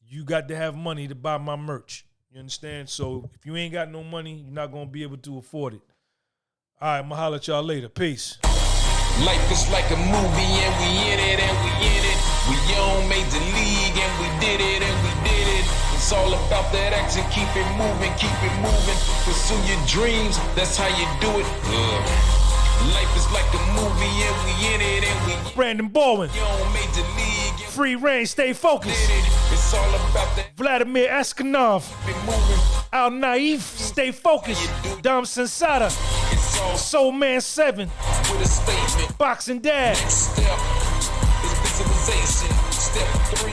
You got to have money to buy my merch. You understand? So if you ain't got no money, you're not going to be able to afford it. All right, I'm going to holler at y'all later. Peace. Life is like a movie and we in it and we in it. We on Major League and we did it and we did it. It's all about that action, keep it moving, keep it moving. Pursue your dreams, that's how you do it. Life is like a movie and we in it and we Brandon Bowen, on major league and Free Reign, stay focused. we did it. It's all about that Vladimir Eskanov, be moving. Al Naif, stay focused. Dom Sensata, It's all Soul Man 7, with a statement. Boxing Dad, Step is visualization. Step 3,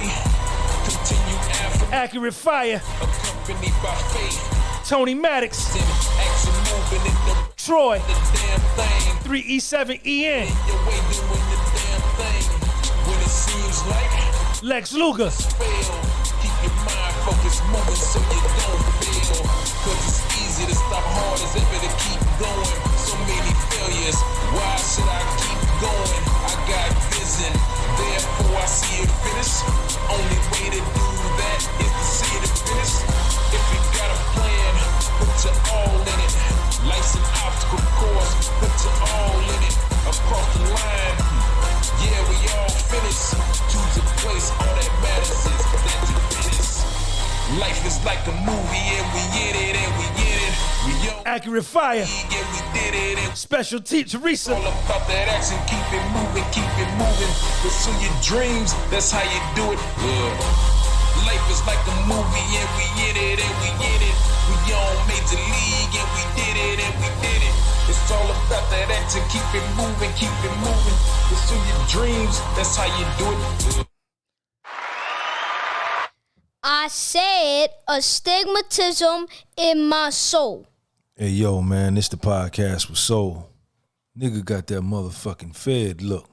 continue affirmation. Accurate Fire, Accompanied by faith. Tony Maddox, Action moving in the Troy, damn thing. 3E7EN, Your way doing the damn thing. When it seems like Lex Luger, fail, keep your mind focused, moving so you don't fail. Cause it's easy to stop hard as ever to keep going. So many failures, why should I keep going? I got vision, therefore I see it finish. Only way to do that is to see it finish. If you got a plan, put your all in it. Life's an obstacle course, put your all in it. Across the line, yeah, we all finish. Choose a place, all that matters is that you finish. Life is like a movie and we in it and we in it. We young Accurate Fire, and we did it and Special T Teresa, all about that action. Keep it moving, keep it moving. Pursue your dreams, that's how you do it. Life is like a movie and we in it and we in it. We on major league and we did it and we did it. It's all about that action. Keep it moving, keep it moving. Pursue your dreams, that's how you do it. I said astigmatism in my soul. Hey, yo, man, this the podcast with Soul. Nigga got that motherfucking Fed look.